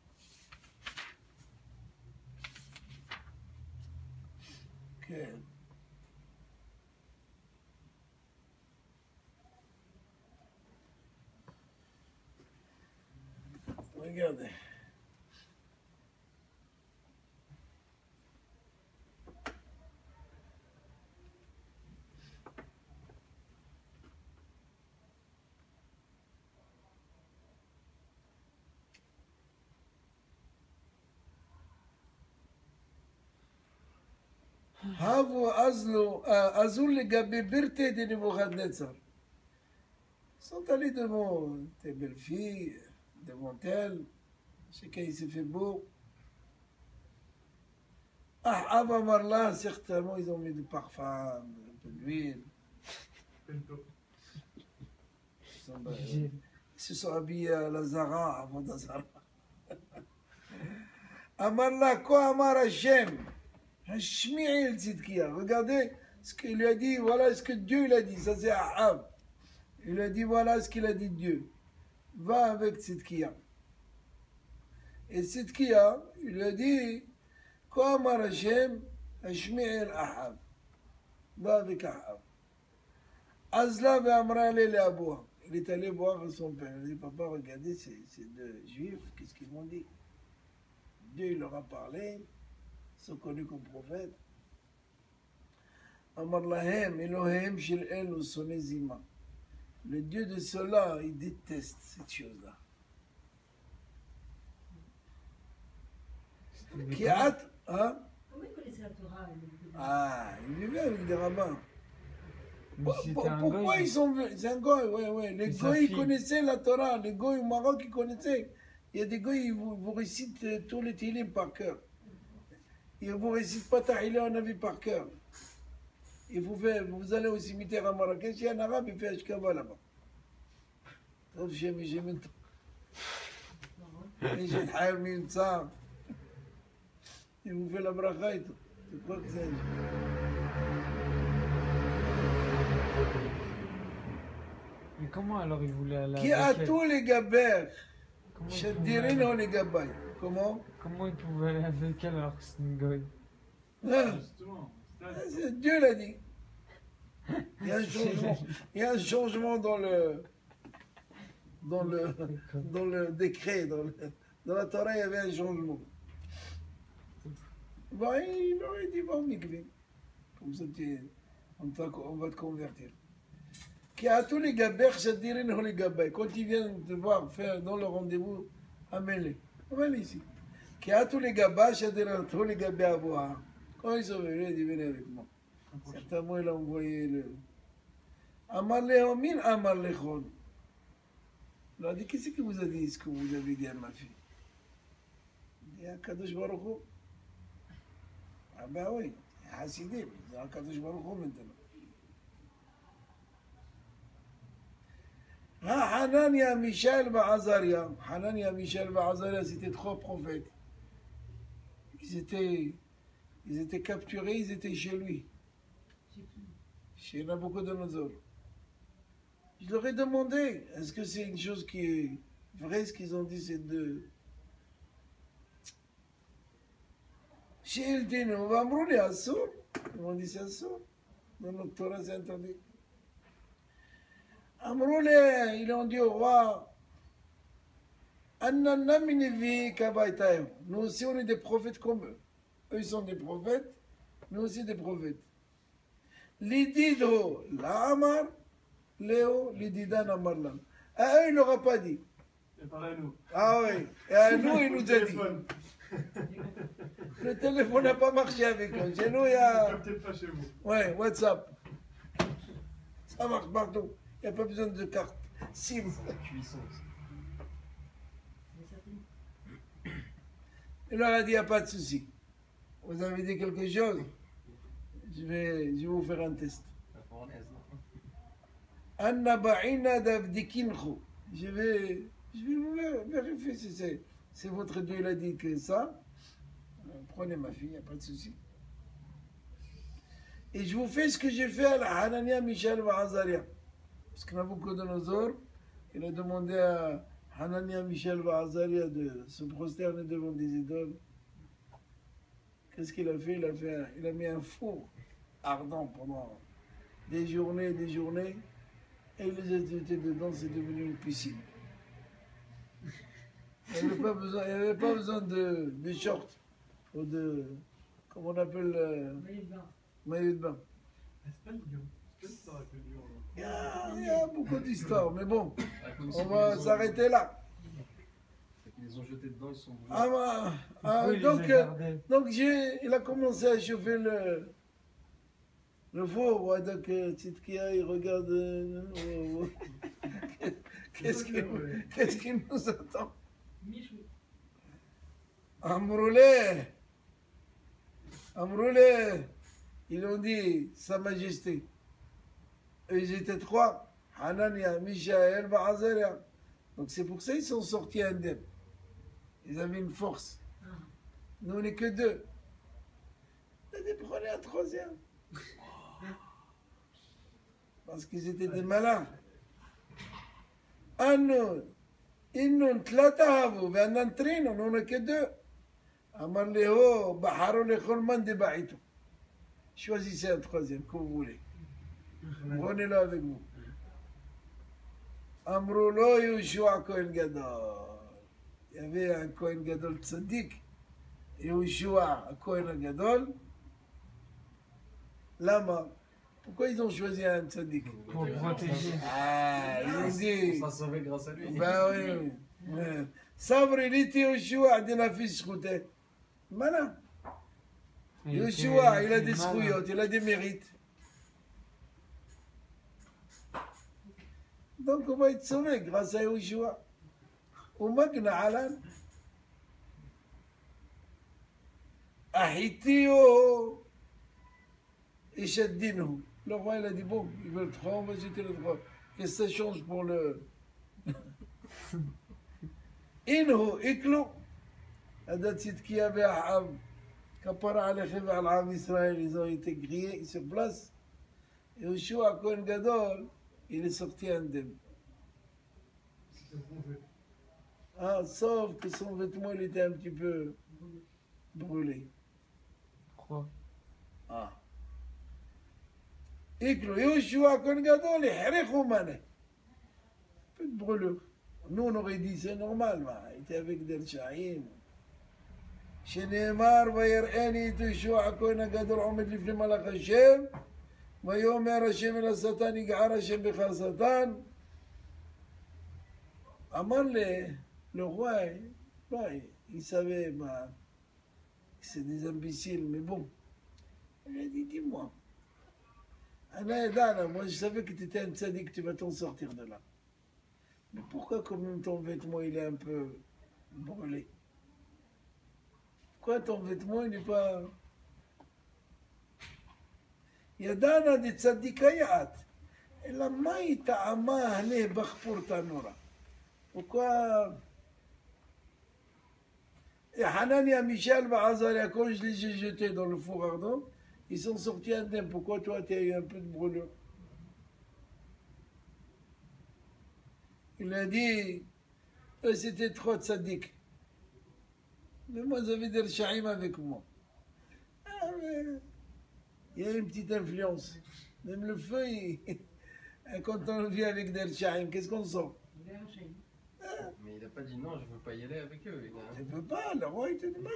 Speaker 1: Ok. Regardez. Azul לגבי ברטה de Nebuchadnezzar. Ils sont allés devant tes belles filles, devant elles. Chacun il s'est fait beau. Ahab Amarla, certainement ils ont mis du parfum, un peu d'huile. Ils se sont habillés à la Zara avant la Zara. Amarla, quoi Amar Hashem? Regardez ce qu'il lui a dit, voilà ce que Dieu lui a dit, ça c'est Ahab. Il lui a dit, voilà ce qu'il a dit Dieu. Va avec Tzidkiya. Et Tzidkiya, il lui a dit, comme Hashem, Hashmi'il Ahab. Va avec Ahab. Azla ve'amra le Abouha. Il est allé voir son père. Il a dit, papa, regardez, ces deux juifs, qu'est-ce qu'ils m'ont dit? Dieu il leur a parlé. Sont connus comme prophètes. Amar lahem, Elohem shel elu sonezima. Le Dieu de cela, il déteste cette chose-là. Qui a... Hein?
Speaker 4: Comment il connaissait la Torah
Speaker 1: Ah, il vivait avec des rabbins.
Speaker 2: Mais c'était un
Speaker 1: Pourquoi
Speaker 2: goy.
Speaker 1: ils sont venus? C'est un goy, ouais. Les
Speaker 2: Et sa
Speaker 1: goys, ils
Speaker 2: fille.
Speaker 1: connaissaient la Torah. Les goys au Maroc, ils connaissaient. Il y a des goys, ils vous récitent tous les télim par cœur. Ils vous récitent pas Tahila en avis par cœur. Et vous allez au cimetière à Marrakech, il y a un arabe, il fait Ashkaba là-bas. طب j'ai من يجي الحامي يتصاب il vous fait la bracha et tout. C'est quoi que c'est?
Speaker 2: Mais comment alors il voulait aller
Speaker 1: Qui a
Speaker 2: avec elle?
Speaker 1: tous les gabers?
Speaker 2: Comment il pouvait
Speaker 1: Shadirin
Speaker 2: aller-
Speaker 1: ou les gabay? Comment?
Speaker 2: Comment il pouvait aller avec elle alors que c'est une goy?
Speaker 1: Ah,
Speaker 5: Justement,
Speaker 1: Dieu l'a dit. Il y a un changement, il y a un changement dans le décret, dans la Torah, il y avait un changement. Bah, il aurait dit, va au mikvé. Comme ça, on va te convertir. Qui a tous les gabers, Shadirin ou les gabay. Quand ils viennent te voir faire dans le rendez-vous, amène-les. Amène-les ici. Qui a tous les gabas, Shadirin, tous les gabés à boire. Quand ils sont venus, ils disent, venez avec moi. Certainement, il a envoyé le. Amar Lehomin, Amar Lechon. Il a dit, qu'est-ce que vous avez dit, ce que vous avez dit à ma fille? Il dit, Kadosh Baruch Hu. Ah ben oui, Hassidim, il dit, Kadosh Baruch Hu maintenant. Ah, Hanania, Michel, Azaria. Hanania, Michel, Azaria, c'était trois prophètes. Ils étaient capturés, ils étaient chez lui. Chez Nabucodonosor. Je leur ai demandé, est-ce que c'est une chose qui est vraie, ce qu'ils ont dit, ces deux? Chez Eldin, on va me rouler à sourd. Ils m'ont dit, c'est un sourd. Dans notre Torah, c'est interdit. Amroulé, ils ont dit au roi, Annana minevi kabaitaim. Nous aussi, on est des prophètes comme eux. Eux, ils sont des prophètes, nous aussi des prophètes. L'ididro, la amar, Léo, l'idida namarlan. À eux, il n'aura pas dit.
Speaker 5: c'est pareil nous.
Speaker 1: Ah oui. Et à nous, il nous a dit.
Speaker 5: Téléphone.
Speaker 1: Le téléphone n'a pas marché avec eux. Chez nous, il y
Speaker 5: Ça
Speaker 1: a.
Speaker 5: peut-être pas chez vous.
Speaker 1: Ouais, WhatsApp. Ça marche partout. Il n'y a pas besoin de carte SIM.
Speaker 6: La cuisson.
Speaker 1: Il leur a dit, il n'y a pas de souci. Vous avez dit quelque chose? Je vais vous faire un test.
Speaker 6: La fournaise, non?
Speaker 1: Anna ba'ina davdikinchu. Je vais vous vérifier si c'est votre Dieu, il a dit que ça. Prenez ma fille, il n'y a pas de souci. Et je vous fais ce que j'ai fait à la Hanania, Michel et Azaria. Parce que Nabucodonosor, il a demandé à Hanania, Michel et Azaria de se prosterner devant des idoles. Qu'est-ce qu'il a fait? Il a mis un four ardent pendant des journées, et il les a jetés dedans, c'est devenu une piscine. Il n'y avait pas besoin de shorts ou de, comment on appelle, maillot de bain.
Speaker 5: C'est pas Lyon. C'est pas ça que Lyon.
Speaker 1: Il y a beaucoup d'histoires, mais bon,
Speaker 6: Ah, comme
Speaker 1: on
Speaker 6: si
Speaker 1: va
Speaker 6: ils les ont-
Speaker 1: s'arrêter là.
Speaker 6: Ils les ont jetés dedans, ils sont brûlés.
Speaker 2: Pourquoi il
Speaker 1: Donc,
Speaker 2: les a gardés?
Speaker 1: il a commencé à chauffer le four. Ouais, donc, Tzidkia, il regarde. Qu'est-ce qu'il nous attend?
Speaker 4: Michou.
Speaker 1: Amroulé, ils ont dit, Sa Majesté. Eux, ils étaient trois, Hanania, Mishaël, Azaria. Donc c'est pour ça qu'ils sont sortis indemnes. Ils avaient une force. Nous, on n'est que deux. Il a dit, prenez un troisième. Parce qu'ils étaient des malins. Anno, innun tlatahavu, ve'anan trino, nous, on n'est que deux. Amar Léo, Baharo Lechol Mande Baïtou. Choisissez un troisième, que vous voulez. Prenez-le avec vous. Amroulo Yoshua Kohen Gadol. Il y avait un Kohen Gadol tzaddik, Yoshua Kohen Gadol. Lama, Pourquoi ils ont choisi un tzaddik?
Speaker 2: Pour protéger.
Speaker 1: Ah, ils ont dit.
Speaker 6: On s'est sauvé grâce à lui.
Speaker 1: Bah oui, oui. صبر ليتي يوشوا عندنا في سخوته. Voilà. Yoshua, il a des zkouyotes, il a des mérites. Donc on va être sauvé grâce à Yoshua. ومجنى على أحيتيو يشدينه. Le roi il a dit bon, il veut le trône, on va jeter le trône. Qu'est-ce que ça change pour le... إنه إكلو هذا تسيتكيا بأحاب كبر على خيب على العام إسرائيل. Ils ont été grillés sur place. Et Yoshua, Kohen Gadol, il est sorti indemne. Ah, sauf que son vêtement il était un petit peu brûlé.
Speaker 2: Pourquoi?
Speaker 1: Ah. Iklo, Yoshua, Kohen Gadol, يحرقوا منه. Peu de brûlure. Nous on aurait dit c'est normal, il était avec des Shaïm. שנאמר ויראני את יהושע הכהן הגדול עומד לפני מלאך השם ויאמר השם אל השטן יגער השם בך השטן. אמר le roi, il savait que c'est des imbéciles, mais bon. Il a dit, dis-moi, moi je savais que tu étais un tzaddik, tu vas t'en sortir de là. Mais pourquoi quand même ton vêtement il est un peu brûlé? Pourquoi ton vêtement il n'est pas... ידענה דצדיקאית, אלא מהי טעמה הנה בחפור תנורה? Pourquoi et Hanania, Michel, Bazaria, quand je les ai jetés dans le four ardent, ils sont sortis indemnes. Pourquoi toi tu as eu un peu de brûlure? Il a dit, c'était trop tzaddik. Mais moi j'avais des Shaïm avec moi. Ah, mais il y a une petite influence. Même le feu, quand on vit avec des Shaïm, qu'est-ce qu'on sent?
Speaker 7: Mais il n'a pas dit non, je ne veux pas y aller avec eux.
Speaker 1: Tu ne peux pas, le roi il te dit pas.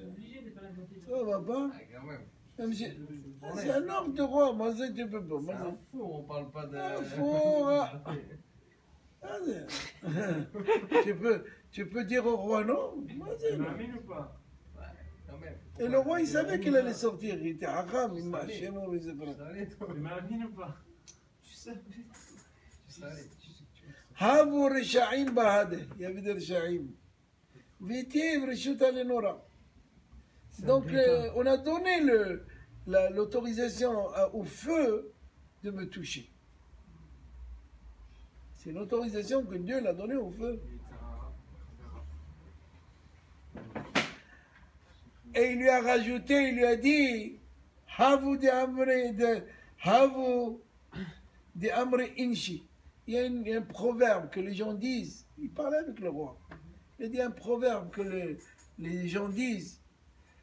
Speaker 4: Obligé de pas la monter.
Speaker 1: Ça va pas?
Speaker 7: Ah, quand même.
Speaker 1: C'est un ordre de roi, moi ça tu peux pas.
Speaker 7: C'est un fou, on parle pas de...
Speaker 1: Un fou. Tu peux dire au roi non?
Speaker 5: Tu m'amènes ou pas?
Speaker 7: Ouais, quand même.
Speaker 1: Et le roi il savait qu'il allait sortir, il était haram, il m'a chez moi, mais c'est pas.
Speaker 5: Tu m'amènes ou pas?
Speaker 7: Tu savais.
Speaker 1: هابوا رشاعين بهذا يا بدر رشاعين فيتيم رشوتا لنورا. Donc on a donné l'autorisation au feu de me toucher. C'est une autorisation que Dieu l'a donnée au feu. Et il lui a rajouté, il lui a dit Havu de Amre Inchi. Il y a un proverbe que les gens disent. Il parlait avec le roi. Il a dit un proverbe que les gens disent.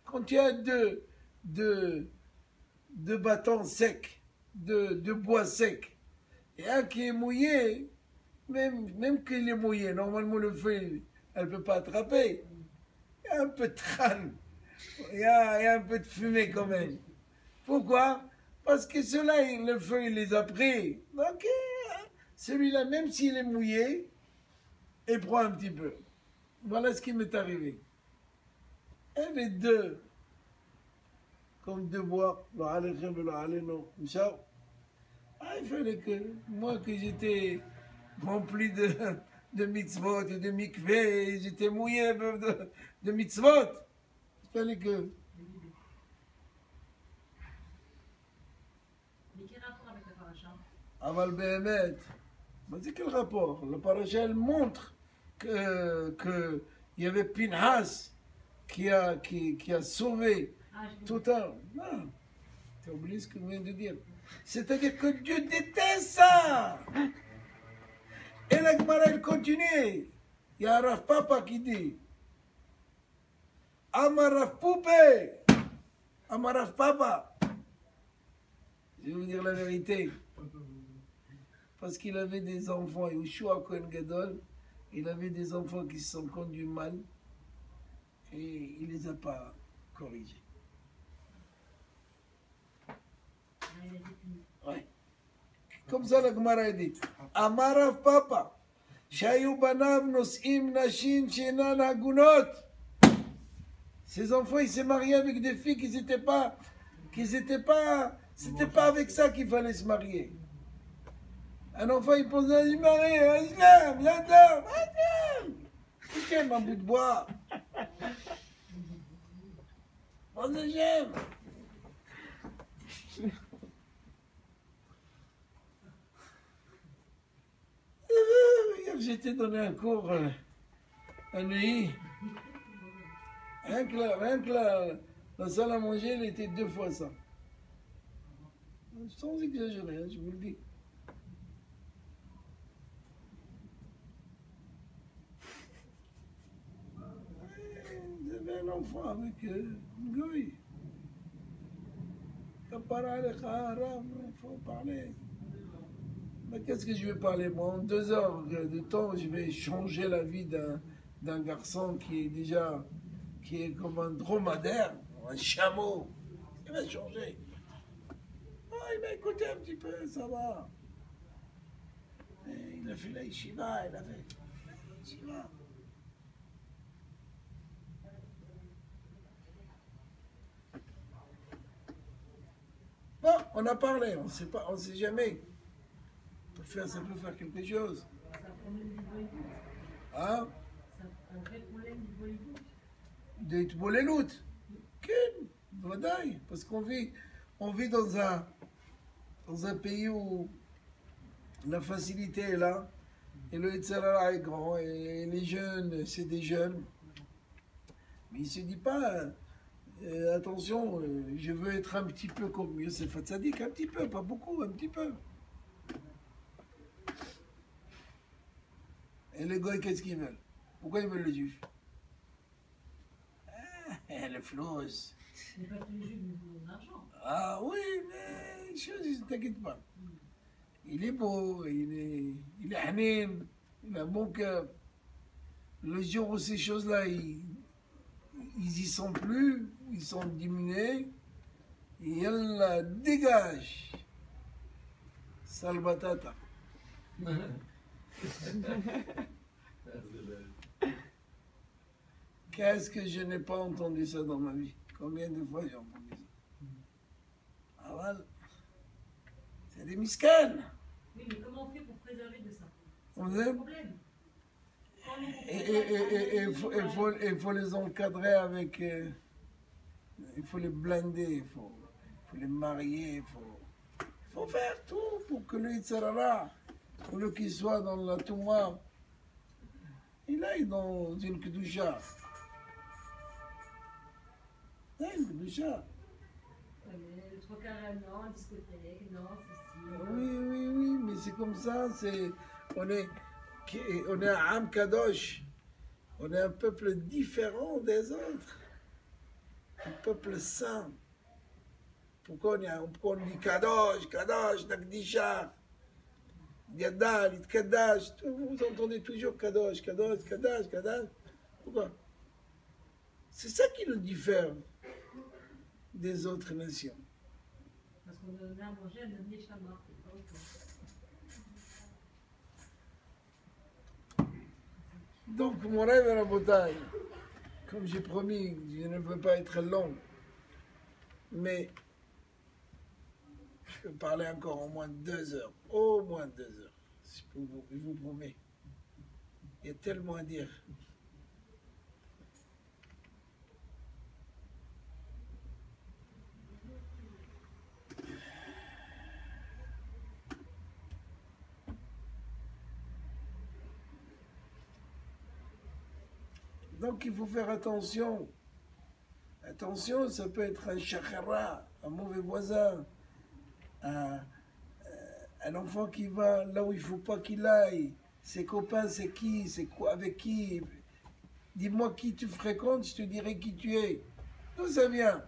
Speaker 1: Quand tu as deux bâtons secs, deux bois secs, et un qui est mouillé, même qu'il est mouillé, normalement le feu, elle ne peut pas attraper. Il y a un peu de crâne. Il y a un peu de fumée quand même. Pourquoi? Parce que ceux-là, le feu, il les a pris. Donc, celui-là, même s'il est mouillé, il prend un petit peu. Voilà ce qui m'est arrivé. Il y avait deux, comme deux bois. Il fallait que, moi que j'étais rempli de mitzvot et de mikvé, j'étais mouillé de mitzvot. Il fallait que...
Speaker 4: Mais quel rapport avec la paracha?
Speaker 1: Aval Behemet. Mais c'est quel rapport? Le paracha elle montre que il y avait Pinhas qui a sauvé tout un. Non, tu as oublié ce que je viens de dire. C'est-à-dire que Dieu déteste ça. Et la Gemara elle continue. Il y a Rav Papa qui dit Amar Rav Poupé, Amar Rav Papa. Je vais vous dire la vérité. Parce qu'il avait des enfants, Yoshua Kohen Gadol, il avait des enfants qui se sont conduits mal et il ne les a pas corrigés.
Speaker 4: Il a été puni.
Speaker 1: Comme ça, la Gemara dit. Amarav Papa, Shayu Banav Nosim Nashin Shenan Agunot. Ces enfants, ils s'est mariés avec des filles qui n'étaient pas. C'était pas avec ça qu'il fallait se marier. Un enfant, il pense à se marier, Islam, j'adore, j'aime un bout de bois. Bon, j'aime. Hier, j'étais donné un cours à Neuilly. Rien que la salle à manger, elle était 2 fois ça. Sans exagérer, hein, je vous le dis. Vous avez un enfant avec une goy. Il faut parler. Mais qu'est-ce que je vais parler? Moi, en 2 heures de temps, je vais changer la vie d'un garçon qui est comme un dromadaire, un chameau. Il va changer. Il m'a écouté un petit peu, ça va. Et il a fait la yeshiva, il a fait la yeshiva. Bon, on a parlé, on sait jamais. Ça peut faire quelque chose.
Speaker 4: C'est un problème d'hypoïdoute.
Speaker 1: Hein?
Speaker 4: C'est un vrai problème d'hypoïdoute.
Speaker 1: d'Hitbolelut. Ken, vadaï, parce qu'on vit dans un pays où la facilité est là, et le Yitzhara est grand, et les jeunes, c'est des jeunes. Mais il ne se dit pas, attention, je veux être un petit peu comme Yosef Hatzadik, un petit peu, pas beaucoup, un petit peu. Et les goïs, qu'est-ce qu'ils veulent? Pourquoi ils veulent les juifs? Le flouze.
Speaker 4: Mais pas tous les juifs nous voulons de l'argent.
Speaker 1: Ah oui, mais ne t'inquiète pas. Il est beau, il est hanin, il a un bon cœur. Le jour où ces choses-là, ils y sont plus, ils sont diminués, et yallah, dégage. Salvatata. Qu'est-ce que je n'ai pas entendu ça dans ma vie? Combien de fois j'ai entendu ça? Ah voilà. C'est des miscanes.
Speaker 4: Oui, mais comment on fait pour préserver de ça?
Speaker 1: On
Speaker 4: C'est
Speaker 1: aime.
Speaker 4: le problème.
Speaker 1: Et il faut les encadrer avec... il faut les blinder, il faut les marier, il faut faire tout pour que le Yitzhara, au lieu qu'il soit dans la Touma, il aille dans une Kedusha. Une Kedusha.
Speaker 4: Le 3/4, non, discothèque, non, ceci.
Speaker 1: Oui, mais c'est comme ça, on est un Am Kadosh, on est un peuple différent des autres, un peuple saint. Pourquoi on dit Kadosh, Kadosh, Nakdisha, Yadal, Itkadash, vous entendez toujours Kadosh, Kadosh, Kadosh, Kadosh. Pourquoi? C'est ça qui nous diffère des autres nations.
Speaker 4: Parce qu'on a donné à manger à notre Neshama.
Speaker 1: Donc, mon rêve à la bataille, comme j'ai promis, je ne veux pas être long, mais je peux parler encore au moins 2 heures, je vous promets. Il y a tellement à dire. Donc il faut faire attention. Attention, ça peut être un chakara, un mauvais voisin, un enfant qui va là où il ne faut pas qu'il aille. Ses copains, c'est qui? C'est quoi? Avec qui? Dis-moi qui tu fréquentes, je te dirai qui tu es. D'où ça vient?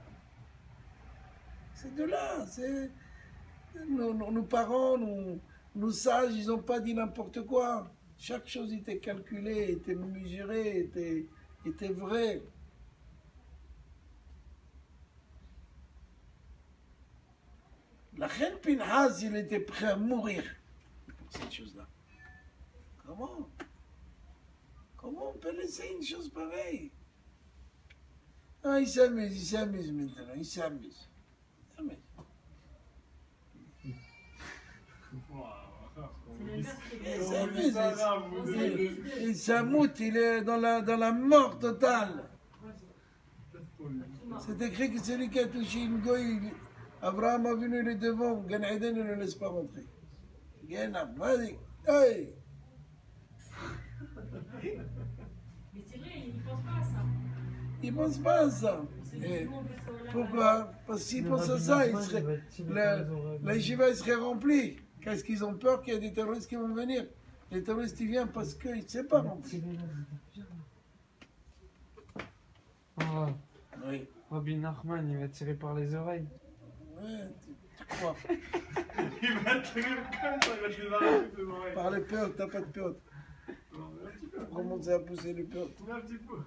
Speaker 1: C'est de là. Nos parents, nos sages, ils n'ont pas dit n'importe quoi. Chaque chose était calculée, était mesurée, était vraie. La reine Pinhas, il était prêt à mourir pour cette chose-là. Comment? Comment on peut laisser une chose pareille? Ah, il s'amuse maintenant, il s'amuse.
Speaker 4: C'est l'inverse qui est
Speaker 1: Il s'amuse, il est dans la mort totale. C'est écrit que celui qui a touché une goï, Abraham a venu le devant, Gan Eden ne le laisse pas rentrer. Gan, vas-y, hey!
Speaker 4: Mais c'est vrai, il n'y pense pas à ça.
Speaker 1: Il ne pense pas à ça. Et pourquoi? Parce qu'il pense à ça, la yeshiva serait remplie. Qu'est-ce qu'ils ont peur qu'il y ait des terroristes qui vont venir? Les terroristes, ils viennent parce qu'ils ne sont pas remplis.
Speaker 2: Oh,
Speaker 1: Oui.
Speaker 2: Rabbi Nachman, il va tirer par les oreilles.
Speaker 1: Ouais, tu crois.
Speaker 5: Il va tirer comme ça, il va te débarrasser de l'oreille.
Speaker 1: Par les peurs, t'as pas de peur.
Speaker 5: Non, mais un petit peu.
Speaker 1: Faut commencer à pousser les peurs.
Speaker 5: Un petit peu.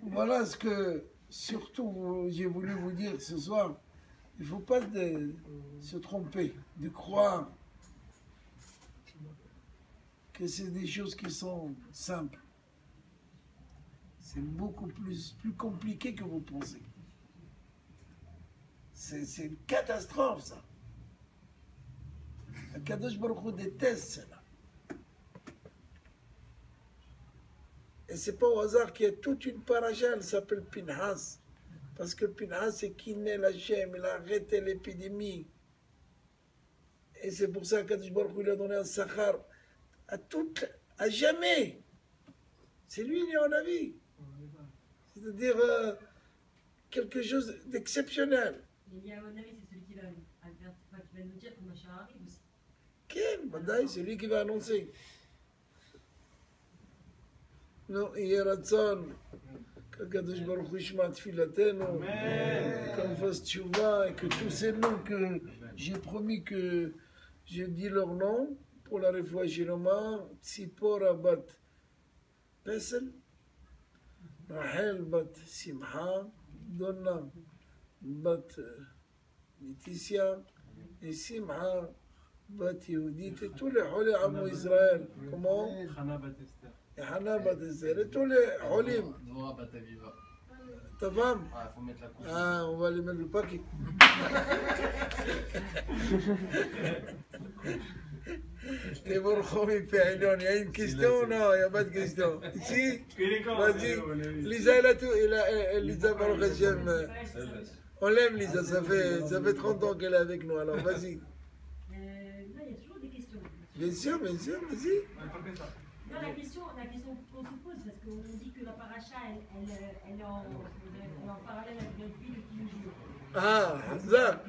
Speaker 1: Voilà ce que, surtout, j'ai voulu vous dire ce soir. Il ne faut pas se tromper, de croire que c'est des choses qui sont simples. C'est beaucoup plus compliqué que vous pensez. C'est une catastrophe, ça. Le Kadosh Baruch Hu déteste cela. Et c'est pas au hasard qu'il y a toute une paracha, elle s'appelle Pinhas. Parce que Pinhas, c'est qui naît la Shem, il a arrêté l'épidémie. Et c'est pour ça qu'Kadosh Baruch Hu lui a donné un Sachar à jamais. C'est lui, il est en avis. C'est-à-dire quelque chose d'exceptionnel.
Speaker 4: Il y a un avis, c'est celui qui va nous dire que Mashiach arrive aussi.
Speaker 1: Quel Badaï, c'est lui qui va annoncer. Non, hier Ratson, qu'Akadosh Baruch Hu yishma tfilatenu, qu'on fasse tchouva et que tous ces noms que j'ai promis que je dis leur nom pour la refoua sheloma, Tzipora bat Pesel, Rachel bat Simcha, Donna bat Laetitia et Simcha bat Yehudit et tous les Holé Amo Israël. Comment?
Speaker 6: Chana Batester.
Speaker 1: Et Hana bat Esther et tous les Holim.
Speaker 6: Noah Bataviva.
Speaker 1: Ta femme?
Speaker 6: Ah, il faut mettre la couche.
Speaker 1: Ah, on va aller mettre le paquet. T'es bon, il y a une question? Non, il n'y a pas de question. Ici? Vas-y. Lisa, elle a tout. Lisa, Baruch Hashem. On l'aime, Lisa. Ça fait 30 ans qu'elle est avec nous. Alors, vas-y.
Speaker 4: Là, il y a toujours des questions.
Speaker 1: Bien sûr, vas-y.
Speaker 4: Non, la question qu'on se pose, parce qu'on dit que la paracha, elle est en parallèle avec notre vie de tous les jours.
Speaker 1: Ah, ça.
Speaker 4: Donc,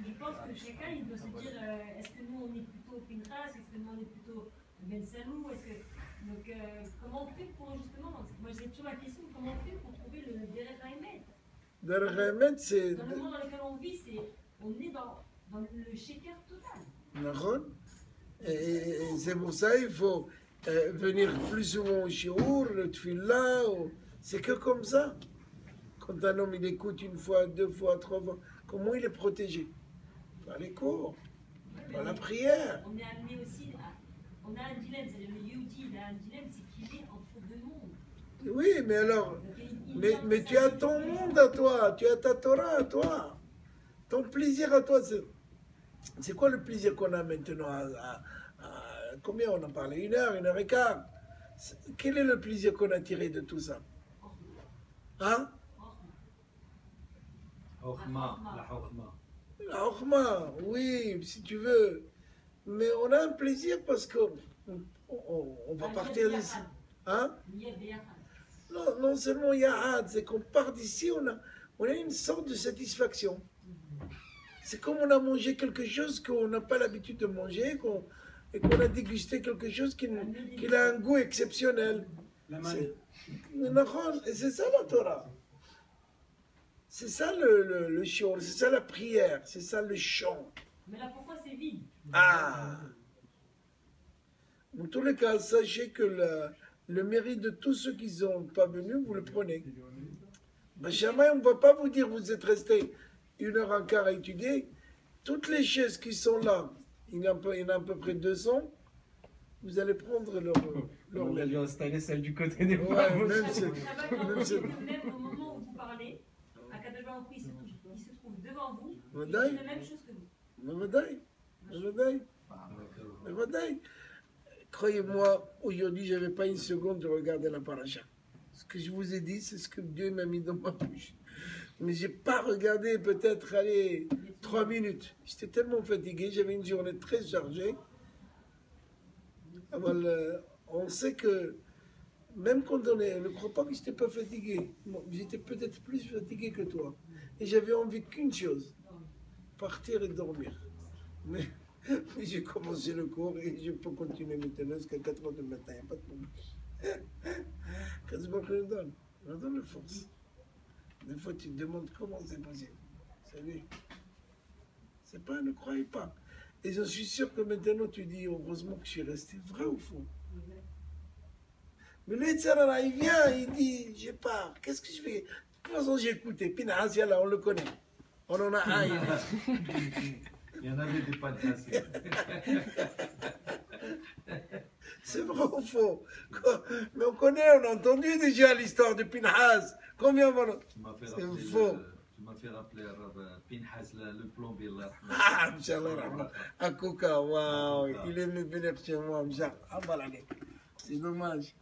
Speaker 4: je pense que chacun, il doit se dire, est-ce que nous, on est plutôt Pinchas, est-ce que nous, on est plutôt Ben Salou, donc, comment on fait pour, justement, moi j'ai toujours la question, comment on fait pour trouver le Derech HaEmet?
Speaker 1: Derech HaEmet, c'est...
Speaker 4: Dans le monde dans lequel on vit, on est dans le shaker total.
Speaker 1: Nahon. Et c'est pour ça il faut venir plus souvent au shiur, le tefillah, c'est que comme ça. Quand un homme il écoute une fois, 2 fois, 3 fois, comment il est protégé? Par les cours, par la prière.
Speaker 4: On est amené aussi on a un dilemme, c'est-à-dire le Yehudi, il a un dilemme, c'est qu'il est entre deux mondes.
Speaker 1: Oui, mais alors, mais tu as ton monde à toi, tu as ta Torah à toi, ton plaisir à toi. C'est quoi le plaisir qu'on a maintenant combien on en parlait? 1 heure et quart. Quel est le plaisir qu'on a tiré de tout ça? Hein?
Speaker 6: Chokhma, la Chokhma.
Speaker 1: La Chokhma, oui, si tu veux. Mais on a un plaisir parce qu'on va partir d'ici. Hein? Non seulement Yahad, c'est qu'on part d'ici, on a une sorte de satisfaction. C'est comme on a mangé quelque chose qu'on n'a pas l'habitude de manger, et qu'on a dégusté quelque chose qui a un goût exceptionnel. Et c'est ça la Torah. C'est ça le shiur, c'est ça la prière, c'est ça le chant.
Speaker 4: Mais là, pourquoi c'est vide?
Speaker 1: Ah! En tous les cas, sachez que le mérite de tous ceux qui ne sont pas venus, vous le prenez. Benjamin, on ne va pas vous dire vous êtes resté 1h15 à étudier. Toutes les chaises qui sont là, il y en a à peu près 200, vous allez prendre leur
Speaker 2: On a
Speaker 1: lettre.
Speaker 2: dû installer celle du côté des
Speaker 1: Ouais,
Speaker 2: femmes.
Speaker 1: même si-
Speaker 4: Shabbat,
Speaker 1: même
Speaker 4: même,
Speaker 1: si-
Speaker 4: au moment où vous parlez, à Kadosh Baruch Hu, il se trouve devant vous, il fait
Speaker 1: Vadaï.
Speaker 4: la même chose que vous.
Speaker 1: Vadaï. Vadaï. Vadaï. Croyez-moi, aujourd'hui, je n'avais pas une seconde de regarder la paracha. Ce que je vous ai dit, c'est ce que Dieu m'a mis dans ma bouche. Mais je n'ai pas regardé peut-être, allez, 3 minutes. J'étais tellement fatigué, j'avais une journée très chargée. Alors, on sait que même quand on est, ne crois pas que j'étais pas fatigué. Bon, j'étais peut-être plus fatigué que toi. Et j'avais envie qu'une chose, partir et dormir. Mais j'ai commencé le cours et je peux continuer maintenant jusqu'à 4 h du matin, il n'y a pas de problème. Quasiment que je donne. Je donne la force. Des fois, tu te demandes comment c'est possible. C'est lui. C'est pas, ne croyez pas. Et je suis sûr que maintenant, tu dis, heureusement que je suis resté. Vrai ou faux? Mais le Yitzhara, il vient, il dit, je pars. Qu'est-ce que je fais? De toute façon, j'ai écouté. Pinhas, là, on le connaît. On en a un.
Speaker 6: Il y en avait des pas de place.
Speaker 1: C'est vrai ou faux? Quoi? Mais on connaît, on a entendu déjà l'histoire de Pinhas. Combien voilà?
Speaker 7: Tu m'as fait
Speaker 1: C'est
Speaker 7: rappeler
Speaker 1: faux.
Speaker 7: Tu m'as fait rappeler Pinhas, le plombier là.
Speaker 1: Ah, Inch'Allah, à Coca, waouh, il aimait venir chez moi, Inch'Allah. Ah, voilà, c'est dommage.